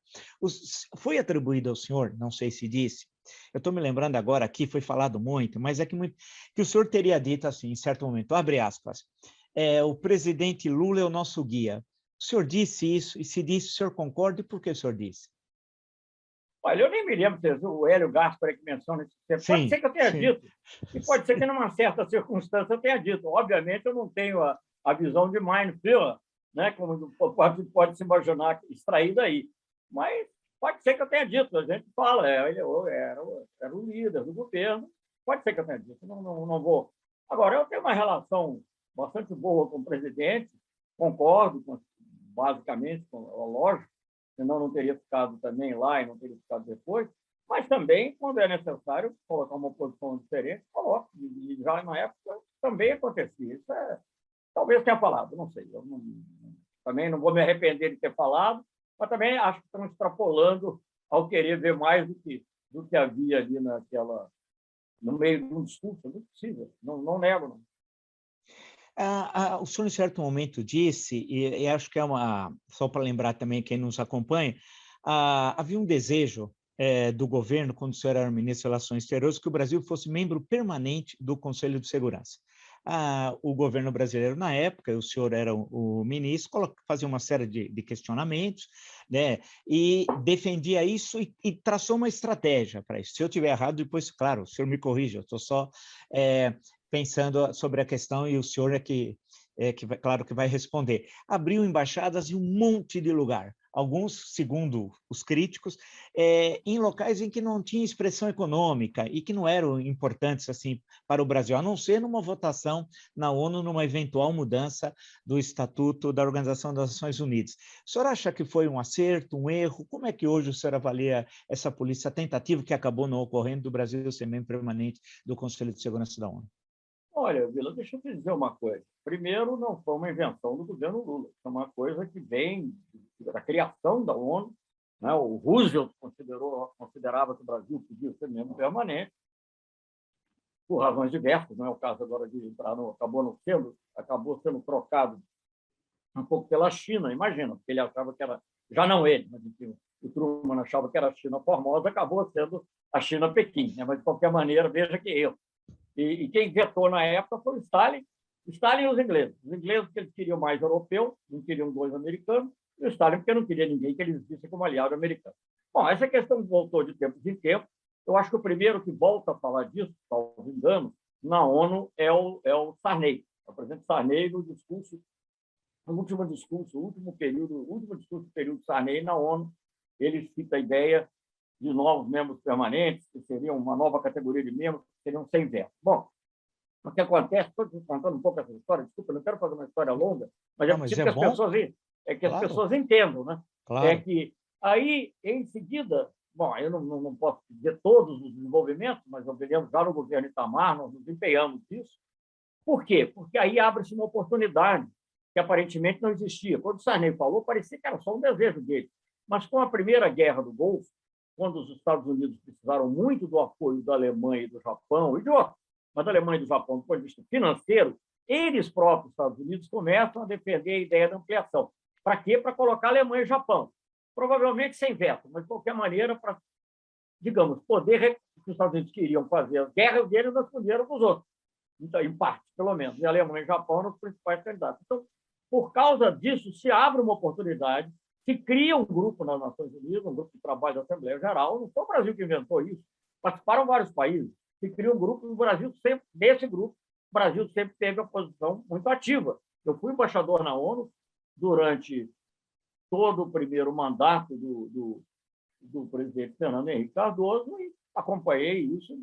Foi atribuído ao senhor, não sei se disse, eu estou me lembrando agora aqui, foi falado muito, mas é que o senhor teria dito assim, em certo momento, abre aspas, o presidente Lula é o nosso guia. O senhor disse isso, e se disse, o senhor concorda, e por que o senhor disse? Olha, eu nem me lembro se o Hélio Gaspar que menciona isso. Pode ser Sim, que eu tenha sim. dito, e pode ser que, numa certa circunstância, eu tenha dito. Obviamente, eu não tenho a visão de Mindfield, né? Como pode se imaginar, extrair daí. Mas pode ser que eu tenha dito. A gente fala, ele era o líder do governo. Pode ser que eu tenha dito. Não vou. Agora, eu tenho uma relação bastante boa com o presidente, concordo basicamente, lógico, senão não teria ficado também lá e não teria ficado depois, mas também, quando é necessário colocar uma posição diferente, coloco. E já na época também acontecia. Isso talvez tenha falado, não sei. Eu também não vou me arrepender de ter falado, mas também acho que estão extrapolando ao querer ver mais do que havia ali no meio de um discurso. Não é possível, não nego, não. O senhor, em certo momento, disse, e acho que só para lembrar também quem nos acompanha, havia um desejo do governo, quando o senhor era ministro das Relações Exteriores, que o Brasil fosse membro permanente do Conselho de Segurança. O governo brasileiro, na época, o senhor era o ministro, fazia uma série de questionamentos, né, e defendia isso e traçou uma estratégia para isso. Se eu estiver errado, depois, claro, o senhor me corrige, eu estou só pensando sobre a questão, e o senhor claro que vai responder. Abriu embaixadas em um monte de lugar, alguns, segundo os críticos, em locais em que não tinha expressão econômica e que não eram importantes assim para o Brasil, a não ser numa votação na ONU, numa eventual mudança do Estatuto da Organização das Nações Unidas. O senhor acha que foi um acerto, um erro? Como é que hoje o senhor avalia essa polícia tentativa que acabou não ocorrendo do Brasil ser membro permanente do Conselho de Segurança da ONU? Olha, Vila, deixa eu te dizer uma coisa. Primeiro, não foi uma invenção do governo Lula. É uma coisa que vem da criação da ONU. Né? O Roosevelt considerava que o Brasil podia ser membro permanente, por razões diversas. Não é o caso agora de entrar acabou sendo trocado um pouco pela China, imagina, porque ele achava que era, já não ele, mas enfim, o Truman achava que era a China Formosa, acabou sendo a China Pequim. Né? Mas, de qualquer maneira, veja que eu. E quem vetou na época foi o Stalin e os ingleses. Os ingleses, porque eles queriam mais europeu, não queriam dois americanos, e o Stalin, porque não queria ninguém que eles vissem como aliado americano. Bom, essa questão voltou de tempos em tempos. Eu acho que o primeiro que volta a falar disso, salvo engano, na ONU é o Sarney. O presidente Sarney, no último discurso do período Sarney na ONU, ele cita a ideia de novos membros permanentes, que seriam uma nova categoria de membros, que seriam 100 vetos. Bom, o que acontece, estou te contando um pouco essa história, desculpa, não quero fazer uma história longa, mas é Não, mas preciso é que as bom, pessoas, as claro, pessoas entendam, né? É claro. que aí, em seguida, bom, eu não posso dizer todos os desenvolvimentos, mas nós vivemos já no governo Itamar, nós nos empenhamos nisso. Por quê? Porque aí abre-se uma oportunidade que aparentemente não existia. Quando o Sarney falou, parecia que era só um desejo dele. Mas com a Primeira Guerra do Golfo, quando os Estados Unidos precisaram muito do apoio da Alemanha e do Japão, e de outros, mas da Alemanha e do Japão, do ponto de vista financeiro, eles próprios, Estados Unidos, começam a defender a ideia da ampliação. Para quê? Para colocar a Alemanha e o Japão. Provavelmente sem veto, mas de qualquer maneira, para, digamos, poder que os Estados Unidos queriam fazer as guerras deles, nós responderam para os outros. Então, em parte, pelo menos. E a Alemanha e o Japão eram os principais candidatos. Então, por causa disso, se abre uma oportunidade, se cria um grupo nas Nações Unidas, um grupo de trabalho da Assembleia Geral. Não foi o Brasil que inventou isso, participaram vários países. Se cria um grupo, no Brasil sempre, desse grupo, o Brasil sempre teve a posição muito ativa. Eu fui embaixador na ONU durante todo o primeiro mandato do presidente Fernando Henrique Cardoso e acompanhei isso,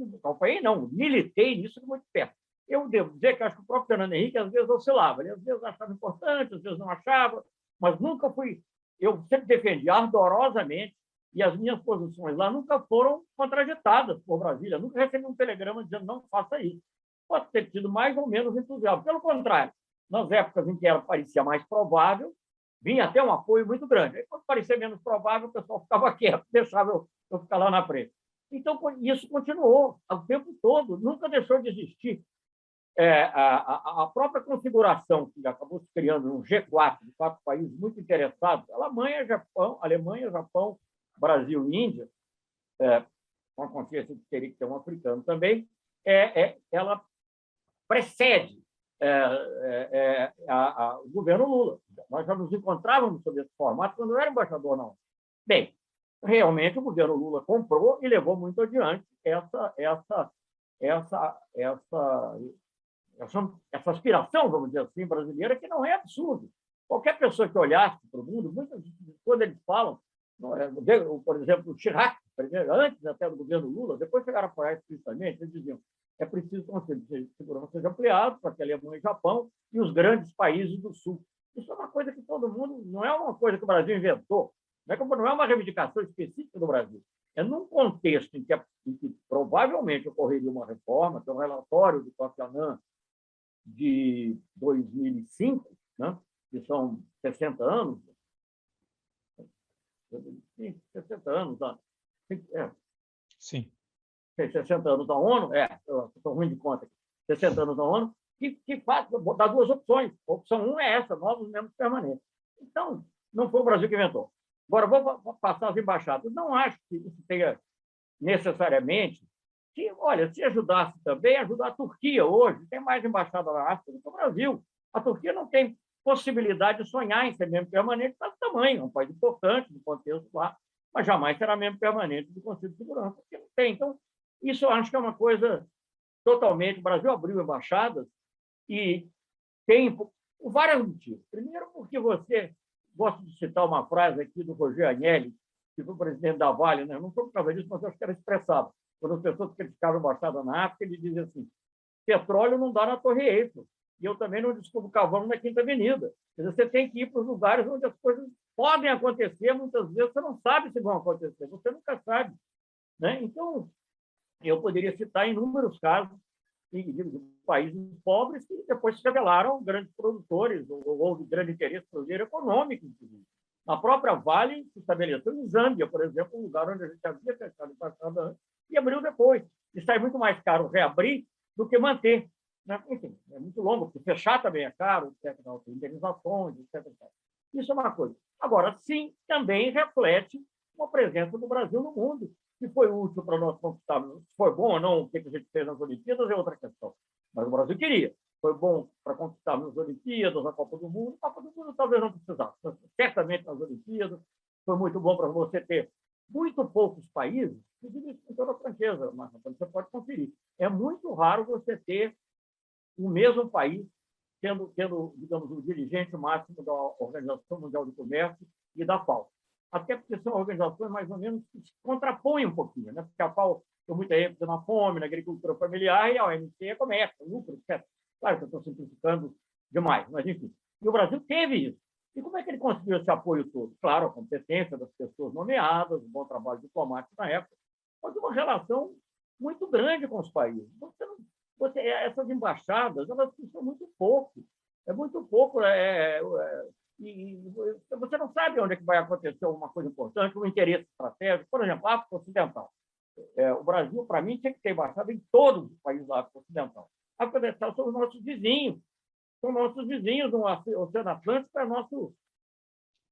militei nisso de muito perto. Eu devo dizer que acho que o próprio Fernando Henrique às vezes oscilava, ele às vezes achava importante, às vezes não achava, mas nunca fui. Eu sempre defendi ardorosamente e as minhas posições lá nunca foram contraditadas por Brasília, nunca recebi um telegrama dizendo não faça isso. Pode ter tido mais ou menos entusiasmo. Pelo contrário, nas épocas em que parecia mais provável, vinha até um apoio muito grande. Aí, quando parecia menos provável, o pessoal ficava quieto, deixava eu ficar lá na frente. Então, isso continuou o tempo todo, nunca deixou de existir. A própria configuração que acabou se criando no G4, de 4 países muito interessados, Alemanha, Japão, Brasil e Índia, com a consciência de que teria que ter um africano também, ela precede o governo Lula. Nós já nos encontrávamos sob esse formato quando eu era embaixador na ONU. Bem, realmente o governo Lula comprou e levou muito adiante essa aspiração, vamos dizer assim, brasileira, que não é absurdo. Qualquer pessoa que olhasse para o mundo, quando eles falam, por exemplo, o Chirac, antes até do governo Lula, depois chegaram a apoiar explicitamente, eles diziam é preciso que o Conselho de Segurança seja ampliado para que a Alemanha e o Japão e os grandes países do Sul. Isso é uma coisa que todo mundo, não é uma coisa que o Brasil inventou, não é uma reivindicação específica do Brasil. É num contexto em que provavelmente ocorreria uma reforma, que é um relatório do Kofi Annan de 2005, né, que são 60 anos, 60 anos, Sim. 60 anos da ONU, estou ruim de conta aqui, 60 anos da ONU, que dá duas opções. A opção 1 é essa, novos membros permanentes. Então, não foi o Brasil que inventou. Agora, vou passar as embaixadas. Não acho que isso tenha necessariamente que, olha, se ajudasse também, ajudar a Turquia hoje, tem mais embaixada na África do que o Brasil. A Turquia não tem possibilidade de sonhar em ser membro permanente pelo tamanho, é um país importante do contexto lá, mas jamais será membro permanente do Conselho de Segurança, porque não tem. Então, isso eu acho que é uma coisa totalmente... O Brasil abriu embaixadas e tem, por vários motivos. Primeiro, porque você... Gosto de citar uma frase aqui do Roger Agnelli, que foi o presidente da Vale, né? Não foi por causa disso, mas eu acho que era expressado. Quando as pessoas criticavam a embaixada na África, ele dizia assim, petróleo não dá na Torre Eiffel, e eu também não descubro carvão na Quinta Avenida. Quer dizer, você tem que ir para os lugares onde as coisas podem acontecer, muitas vezes você não sabe se vão acontecer, você nunca sabe, né? Então, eu poderia citar inúmeros casos de países pobres que depois se revelaram grandes produtores ou de grande interesse brasileiro econômico, inclusive. A própria Vale se estabeleceu em Zâmbia, por exemplo, um lugar onde a gente havia fechado embaixada antes e abriu depois. E sai muito mais caro reabrir do que manter, né? Enfim, é muito longo, porque fechar também é caro, etc. Tem indenizações, etc. Isso é uma coisa. Agora, sim, também reflete uma presença do Brasil no mundo, que foi útil para nós conquistarmos. Se foi bom ou não o que a gente fez nas Olimpíadas é outra questão. Mas o Brasil queria. Foi bom para conquistarmos as Olimpíadas, a Copa do Mundo. A Copa do Mundo talvez não precisasse. Certamente nas Olimpíadas. Foi muito bom para você ter muito poucos países, eu digo isso com toda a franqueza, mas você pode conferir. É muito raro você ter o mesmo país tendo, digamos, o dirigente máximo da Organização Mundial do Comércio e da FAO. Até porque são organizações mais ou menos que se contrapõem um pouquinho, né? Porque a FAO tem muita ênfase na fome, na agricultura familiar, e a OMC é comércio, lucro, etc. Claro que eu estou simplificando demais, mas enfim. E o Brasil teve isso. E como é que ele conseguiu esse apoio todo? Claro, a competência das pessoas nomeadas, o bom trabalho diplomático na época, mas uma relação muito grande com os países. Essas embaixadas, elas custam muito pouco. É muito pouco. E você não sabe onde é que vai acontecer alguma coisa importante, um interesse estratégico. Por exemplo, a África Ocidental. O Brasil, para mim, tinha que ter embaixada em todos os países da África Ocidental. A África Ocidental são os nossos vizinhos. São nossos vizinhos, o Oceano Atlântico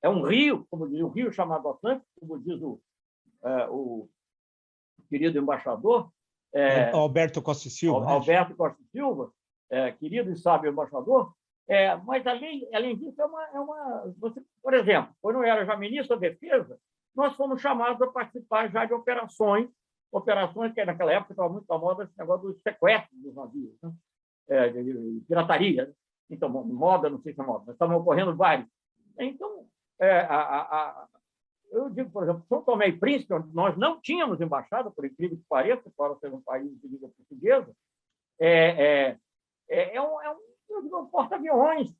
é um rio, como diz, um rio chamado Atlântico, como diz o querido embaixador. Alberto Costa e Silva. Alberto Costa e Silva, querido e sábio embaixador. Mas, além disso, você, por exemplo, quando eu era já ministro da Defesa, nós fomos chamados a participar já de operações que naquela época estava muito famosa esse negócio dos sequestros dos navios, né? De pirataria. Né? Então, moda, não sei se é moda, mas estavam ocorrendo vários. Então, eu digo, por exemplo, São Tomé e Príncipe, onde nós não tínhamos embaixada, por incrível que pareça, para ser um país de língua portuguesa, um porta-aviões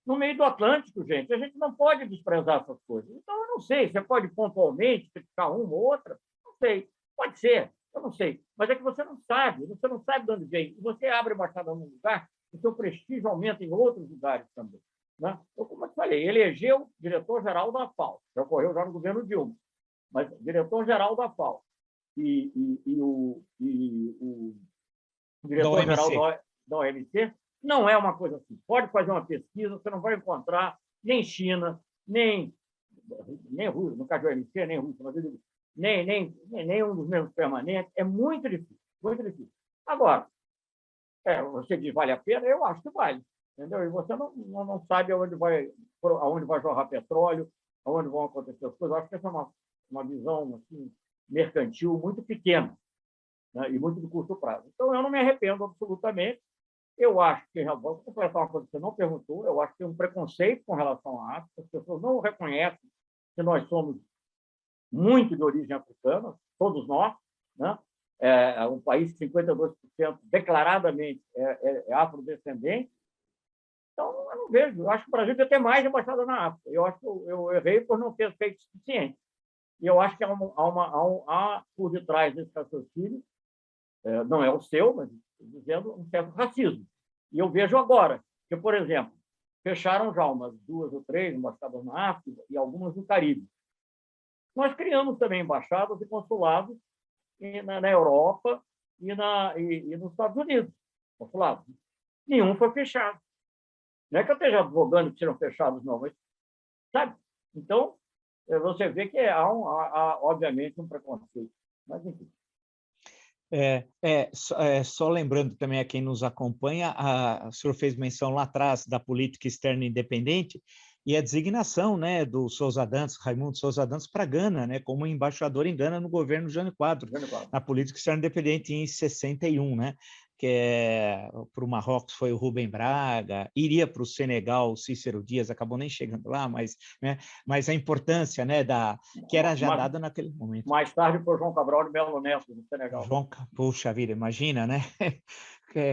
no meio do Atlântico, gente. A gente não pode desprezar essas coisas. Então, eu não sei, você pode pontualmente criticar uma ou outra, não sei, pode ser, eu não sei. Mas é que você não sabe de onde vem. E você abre embaixada num lugar, o seu prestígio aumenta em outros lugares também. Né? Eu, como eu te falei, elegeu diretor-geral da FAO, já ocorreu já no governo Dilma, mas diretor-geral da FAO e o diretor-geral da OMC não é uma coisa assim. Pode fazer uma pesquisa, você não vai encontrar nem China, nem Rússia, no caso do OMC, nem Rússia, mas nem um dos membros permanentes. É muito difícil, muito difícil. Agora, você diz vale a pena? Eu acho que vale. Entendeu? E você não sabe aonde vai jorrar petróleo, aonde vão acontecer as coisas. Eu acho que essa é uma visão assim, mercantil muito pequena, né? E muito de curto prazo. Então, eu não me arrependo absolutamente. Eu acho que, vou completar uma coisa que você não perguntou, eu acho que tem um preconceito com relação à África. As pessoas não reconhecem que nós somos muito de origem africana, todos nós, né? Um país que 52% declaradamente é afrodescendente. Então, eu não vejo. Eu acho que o Brasil deve ter mais embaixada na África. Eu acho que eu errei por não ter feito o suficiente. E eu acho que há por detrás desse raciocínio, não é o seu, mas dizendo um certo racismo. E eu vejo agora que, por exemplo, fecharam já umas 2 ou 3 embaixadas na África e algumas no Caribe. Nós criamos também embaixadas e consulados na Europa e nos Estados Unidos. Consulados. Nenhum foi fechado. Não é que eu esteja advogando que serão fechados, não, mas, sabe? Então, você vê que há obviamente, um preconceito. Mas, enfim. Só lembrando também a quem nos acompanha, o senhor fez menção lá atrás da política externa independente e a designação, né, do Raimundo Souza Dantas para Gana, né, como embaixador em Gana no governo Jânio Quadros, na política externa independente em 61, né, que para o Marrocos foi o Rubem Braga, iria para o Senegal o Cícero Dias, acabou nem chegando lá, mas a importância, né, que era já dada naquele momento. Mais tarde foi o João Cabral de Melo Neto, no Senegal. Puxa vida, imagina, né?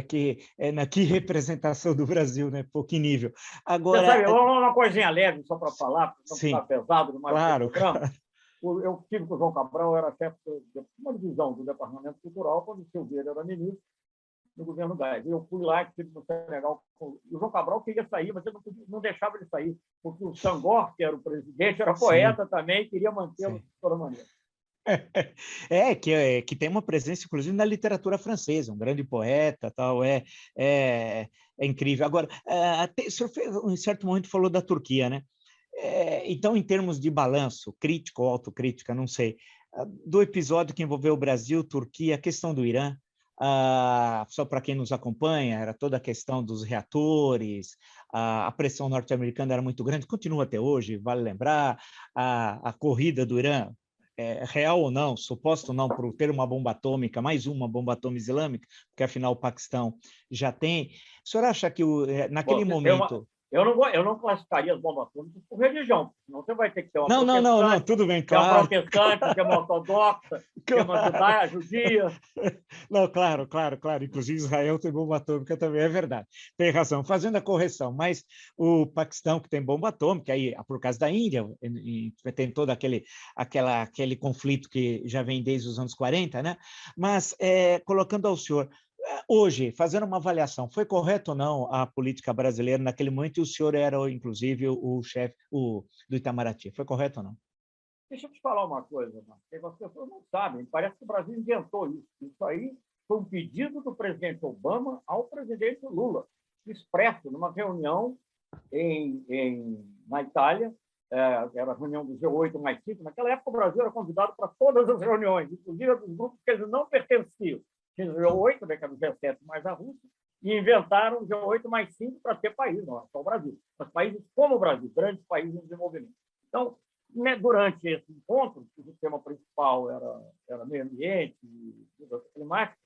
Que representação do Brasil, né? Pô, que nível. Agora, você sabe, uma coisinha leve, só para falar, para não ficar pesado demais claro, programa. Eu tive com o João Cabral, era chefe de uma divisão do Departamento Cultural, quando o Silveira era ministro no governo Gás. Eu fui lá, estive no Senegal. O João Cabral queria sair, mas eu não deixava ele sair, porque o Senghor, que era o presidente, era poeta também, queria mantê-lo de toda maneira. Que tem uma presença, inclusive, na literatura francesa, um grande poeta, tal, é incrível. Agora, o senhor em certo momento falou da Turquia, né? Então, em termos de balanço, crítico ou autocrítica, não sei, do episódio que envolveu o Brasil, Turquia, a questão do Irã, só para quem nos acompanha, era toda a questão dos reatores, a pressão norte-americana era muito grande, continua até hoje, vale lembrar, a corrida do Irã, real ou não, suposto ou não, por ter uma bomba atômica, mais uma bomba atômica islâmica, porque afinal o Paquistão já tem. O senhor acha que naquele momento... Eu não classificaria as bombas atômicas por religião, senão você vai ter que ter uma Não, tudo bem, claro. Tem uma protestante, tem uma ortodoxa, tem uma judia. Não, claro. Inclusive, Israel tem bomba atômica também, é verdade. Tem razão, fazendo a correção. Mas o Paquistão, que tem bomba atômica, aí, por causa da Índia, e tem todo aquele conflito que já vem desde os anos 40, né? Mas, colocando ao senhor, hoje, fazendo uma avaliação, foi correto ou não a política brasileira naquele momento? E o senhor era, inclusive, o chefe do Itamaraty. Foi correto ou não? Deixa eu te falar uma coisa, porque as pessoas não sabem. Parece que o Brasil inventou isso. Isso aí foi um pedido do presidente Obama ao presidente Lula, expresso numa reunião na Itália, era a reunião do G8 mais 5. Naquela época, o Brasil era convidado para todas as reuniões, inclusive dos grupos que eles não pertenciam. Tinha o G8, né, que era o G7 mais a Rússia, e inventaram o G8+5 para ter país, não é só o Brasil, mas países como o Brasil, grandes países em desenvolvimento. Então, né, durante esse encontro, o tema principal era meio ambiente e mudança climática,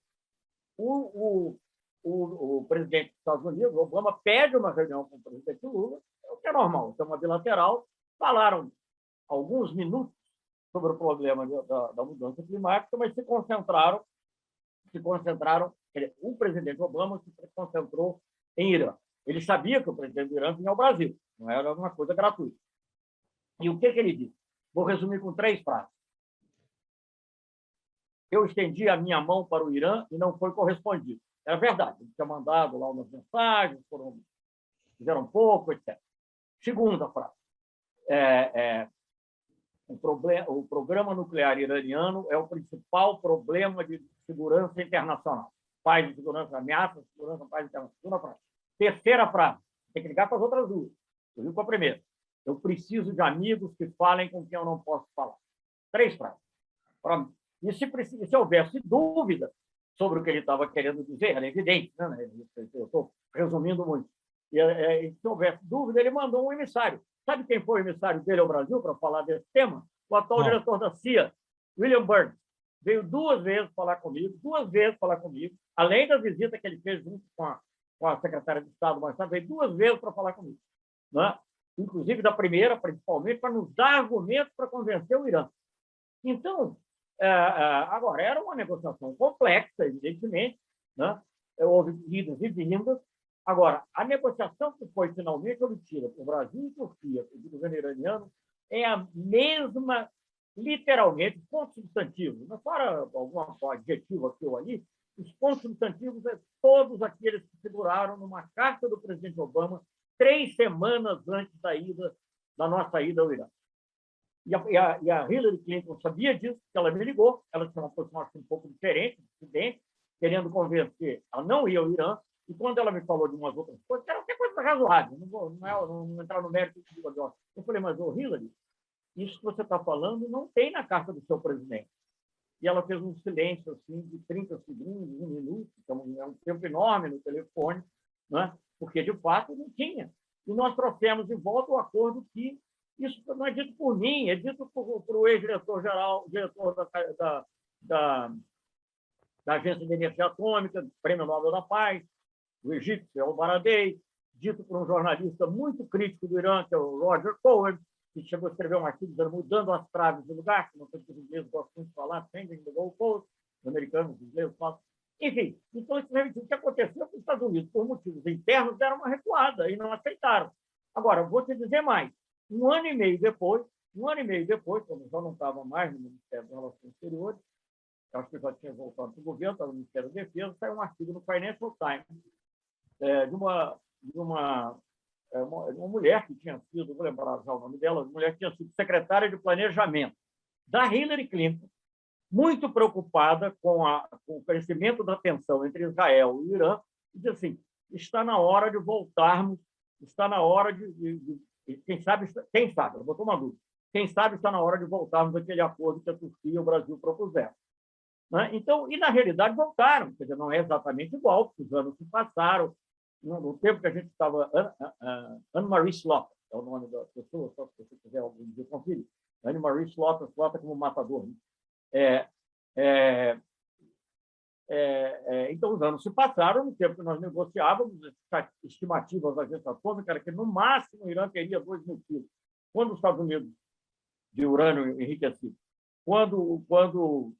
o presidente dos Estados Unidos, Obama, pede uma reunião com o presidente Lula, o que é normal, é uma bilateral, falaram alguns minutos sobre o problema da mudança climática, mas se concentraram, o presidente Obama se concentrou em Irã. Ele sabia que o presidente do Irã vinha ao Brasil, não era uma coisa gratuita. E o que ele disse? Vou resumir com 3 frases. Eu estendi a minha mão para o Irã e não foi correspondido. Era verdade, ele tinha mandado lá umas mensagens, fizeram pouco, etc. Segunda frase. O programa nuclear iraniano é o principal problema de segurança internacional. Paz de segurança, ameaça de segurança, paz internacional. Segunda frase. Terceira frase. Tem que ligar para as outras 2. Eu vi com a primeira. Eu preciso de amigos que falem com quem eu não posso falar. 3 frases. E se houvesse dúvida sobre o que ele estava querendo dizer, era evidente, né? Eu estou resumindo muito. E se houvesse dúvida, ele mandou um emissário. Sabe quem foi o emissário dele ao Brasil para falar desse tema? O atual diretor da CIA, William Burns. Veio 2 vezes falar comigo, além da visita que ele fez junto com a secretária de Estado, mas veio 2 vezes para falar comigo. Né? Inclusive da primeira, principalmente, para nos dar argumentos para convencer o Irã. Então, agora, era uma negociação complexa, evidentemente, né? Houve idas e vindas. Agora, a negociação que foi finalmente obtida por Brasil e Turquia, pelo governo iraniano, é a mesma, literalmente, pontos substantivos. Não para algum adjetivo aqui ou ali, os pontos substantivos são todos aqueles que figuraram numa carta do presidente Obama 3 semanas antes da nossa ida ao Irã. E a Hillary Clinton sabia disso, porque ela me ligou, ela tinha uma posição um pouco diferente, querendo convencer a não ir ao Irã, e quando ela me falou de umas outras coisas, era até coisa razoável, não vou entrar no mérito de negócio. Eu falei, mas, Hillary, isso que você está falando não tem na carta do seu presidente. E ela fez um silêncio assim, de 30 segundos, 1 minuto, então é um tempo enorme no telefone, né? Porque, de fato, não tinha. E nós trouxemos de volta o acordo que isso não é dito por mim, é dito por o ex-diretor-geral, diretor da Agência de Energia Atômica, Prêmio Nobel da Paz, o egípcio El-Baradei, dito por um jornalista muito crítico do Irã, que é o Roger Cohen, que chegou a escrever um artigo dizendo mudando as traves do lugar, que não sei se os ingleses gostam muito de falar, changing the goalpost, os americanos, os ingleses falam. Enfim, então o que aconteceu com os Estados Unidos, por motivos internos, deram uma recuada e não aceitaram. Agora, vou te dizer mais. Um ano e meio depois, quando eu já não estava mais no Ministério das Relações Exteriores, acho que eu já tinha voltado para o governo, estava no Ministério da Defesa, saiu um artigo no Financial Times de uma mulher que tinha sido, vou lembrar já o nome dela, uma mulher que tinha sido secretária de Planejamento da Hillary Clinton, muito preocupada com o crescimento da tensão entre Israel e o Irã, e diz assim, está na hora de voltarmos, está na hora quem sabe, eu vou tomar dúvida, quem sabe está na hora de voltarmos àquele acordo que a Turquia e o Brasil propuseram. Né? Então, e na realidade voltaram, quer dizer, não é exatamente igual, porque os anos se passaram, no tempo que a gente estava, Anne-Marie Slaughter, é o nome da pessoa, só se você quiser algum dia conferir, Anne-Marie Slaughter como matador. Então, os anos se passaram, no tempo que nós negociávamos, as estimativas da agência atômica era que, no máximo, o Irã teria 2.000 quilos. Quando os Estados Unidos, de urânio enriquecido, quando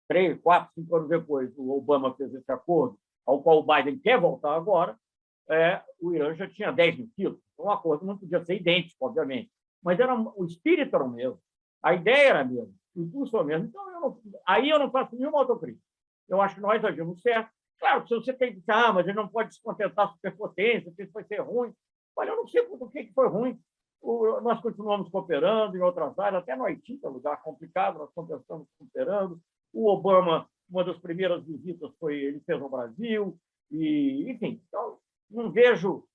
3, 4, 5 anos depois, o Obama fez esse acordo, ao qual o Biden quer voltar agora, o Irã já tinha 10.000 quilos. Então, o acordo não podia ser idêntico, obviamente, mas o espírito era o mesmo, a ideia era a mesma, o impulso era o mesmo. Então, aí eu não faço nenhuma autocrítica. Eu acho que nós agimos certo. Claro, se você tem que dizer, mas ele não pode descontentar a superpotência, que isso vai ser ruim. Olha, eu não sei por que foi ruim. Nós continuamos cooperando em outras áreas, até no Haiti, que é um lugar complicado, nós continuamos cooperando. O Obama, uma das primeiras visitas ele fez no Brasil, e, enfim, então, não vejo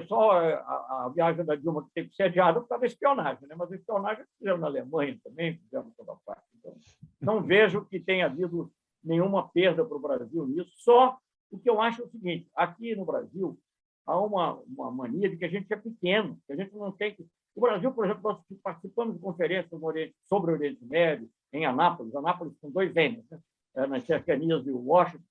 só a viagem da Dilma que teve que ser adiada por causa da espionagem, né? Mas a espionagem fizemos na Alemanha também, fizemos em toda parte. Então, não vejo que tenha havido nenhuma perda para o Brasil nisso, só O que eu acho é o seguinte: aqui no Brasil há uma mania de que a gente é pequeno, que a gente não tem que... O Brasil, por exemplo, nós participamos de conferências sobre o Oriente Médio, em Anápolis com 2 N's, né? Nas cercanias de Washington,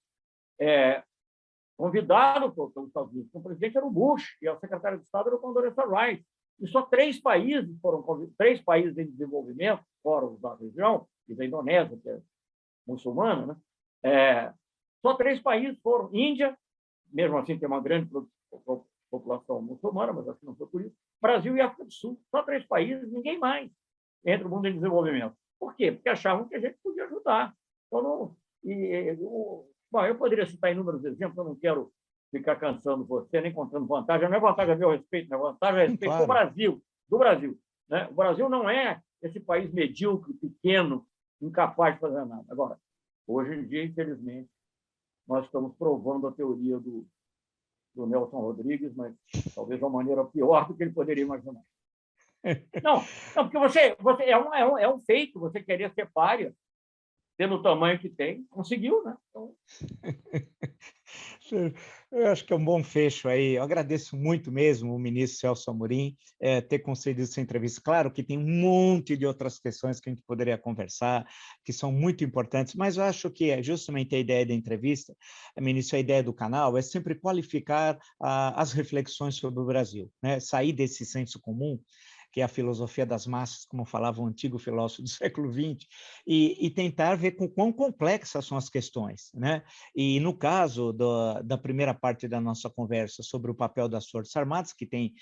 convidado pelos Estados Unidos. O presidente era o Bush e o secretário de Estado era o Condoleezza Rice. E só 3 países foram convidados, 3 países em desenvolvimento, fora os da região, e da Indonésia, que é muçulmana, né? Só 3 países foram: Índia, mesmo assim tem uma grande população muçulmana, mas acho que não foi por isso; Brasil e África do Sul. Só 3 países, ninguém mais, entre o mundo em desenvolvimento. Por quê? Porque achavam que a gente podia ajudar. Então, bom, eu poderia citar inúmeros exemplos, eu não quero ficar cansando você, nem contando vantagem. Não é vantagem a meu respeito, não é vantagem a respeito do Brasil. Do Brasil, né? O Brasil não é esse país medíocre, pequeno, incapaz de fazer nada. Agora, hoje em dia, infelizmente, nós estamos provando a teoria do Nelson Rodrigues, mas talvez de uma maneira pior do que ele poderia imaginar. Não, porque você é um feito, você querer ser pária, tendo o tamanho que tem, conseguiu, né? Então... Eu acho que é um bom fecho aí. Eu agradeço muito mesmo o ministro Celso Amorim ter concedido essa entrevista. Claro que tem um monte de outras questões que a gente poderia conversar, que são muito importantes, mas eu acho que é justamente a ideia da entrevista, ministro, a ideia do canal é sempre qualificar as reflexões sobre o Brasil, né? Sair desse senso comum, que é a filosofia das massas, como falava um antigo filósofo do século XX, e tentar ver com quão complexas são as questões, né? E no caso da primeira parte da nossa conversa sobre o papel das Forças Armadas, que tem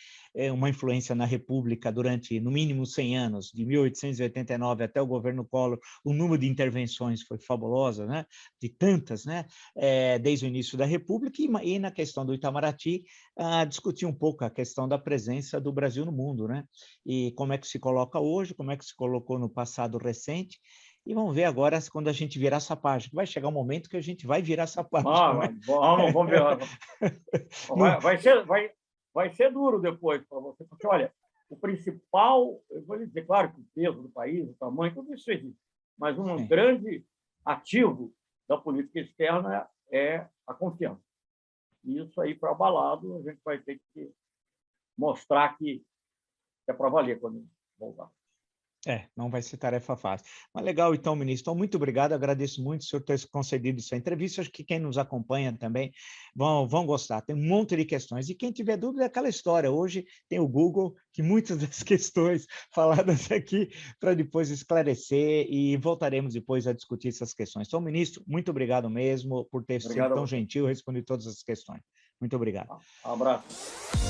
uma influência na República durante, no mínimo, 100 anos, de 1889 até o governo Collor, o número de intervenções foi fabuloso, né? De tantas, né? Desde o início da República, e na questão do Itamaraty, discutir um pouco a questão da presença do Brasil no mundo, né? E como é que se coloca hoje, como é que se colocou no passado recente, e vamos ver agora quando a gente virar essa página. Vai chegar um momento que a gente vai virar essa página. Né? Vamos ver. Vai ser duro depois para você, porque, olha, o principal, eu vou lhe dizer, claro que o peso do país, o tamanho, tudo isso existe, mas um grande ativo da política externa é a confiança. E isso aí, para abalado, a gente vai ter que mostrar que é para valer quando voltar. Não vai ser tarefa fácil. Mas legal, então, ministro. Então, muito obrigado, agradeço muito o senhor ter concedido essa entrevista. Acho que quem nos acompanha também vão gostar. Tem um monte de questões. E quem tiver dúvida é aquela história. Hoje tem o Google, que muitas das questões faladas aqui, para depois esclarecer, e voltaremos depois a discutir essas questões. Então, ministro, muito obrigado mesmo por ter sido tão gentil e respondido todas as questões. Muito obrigado. Um abraço.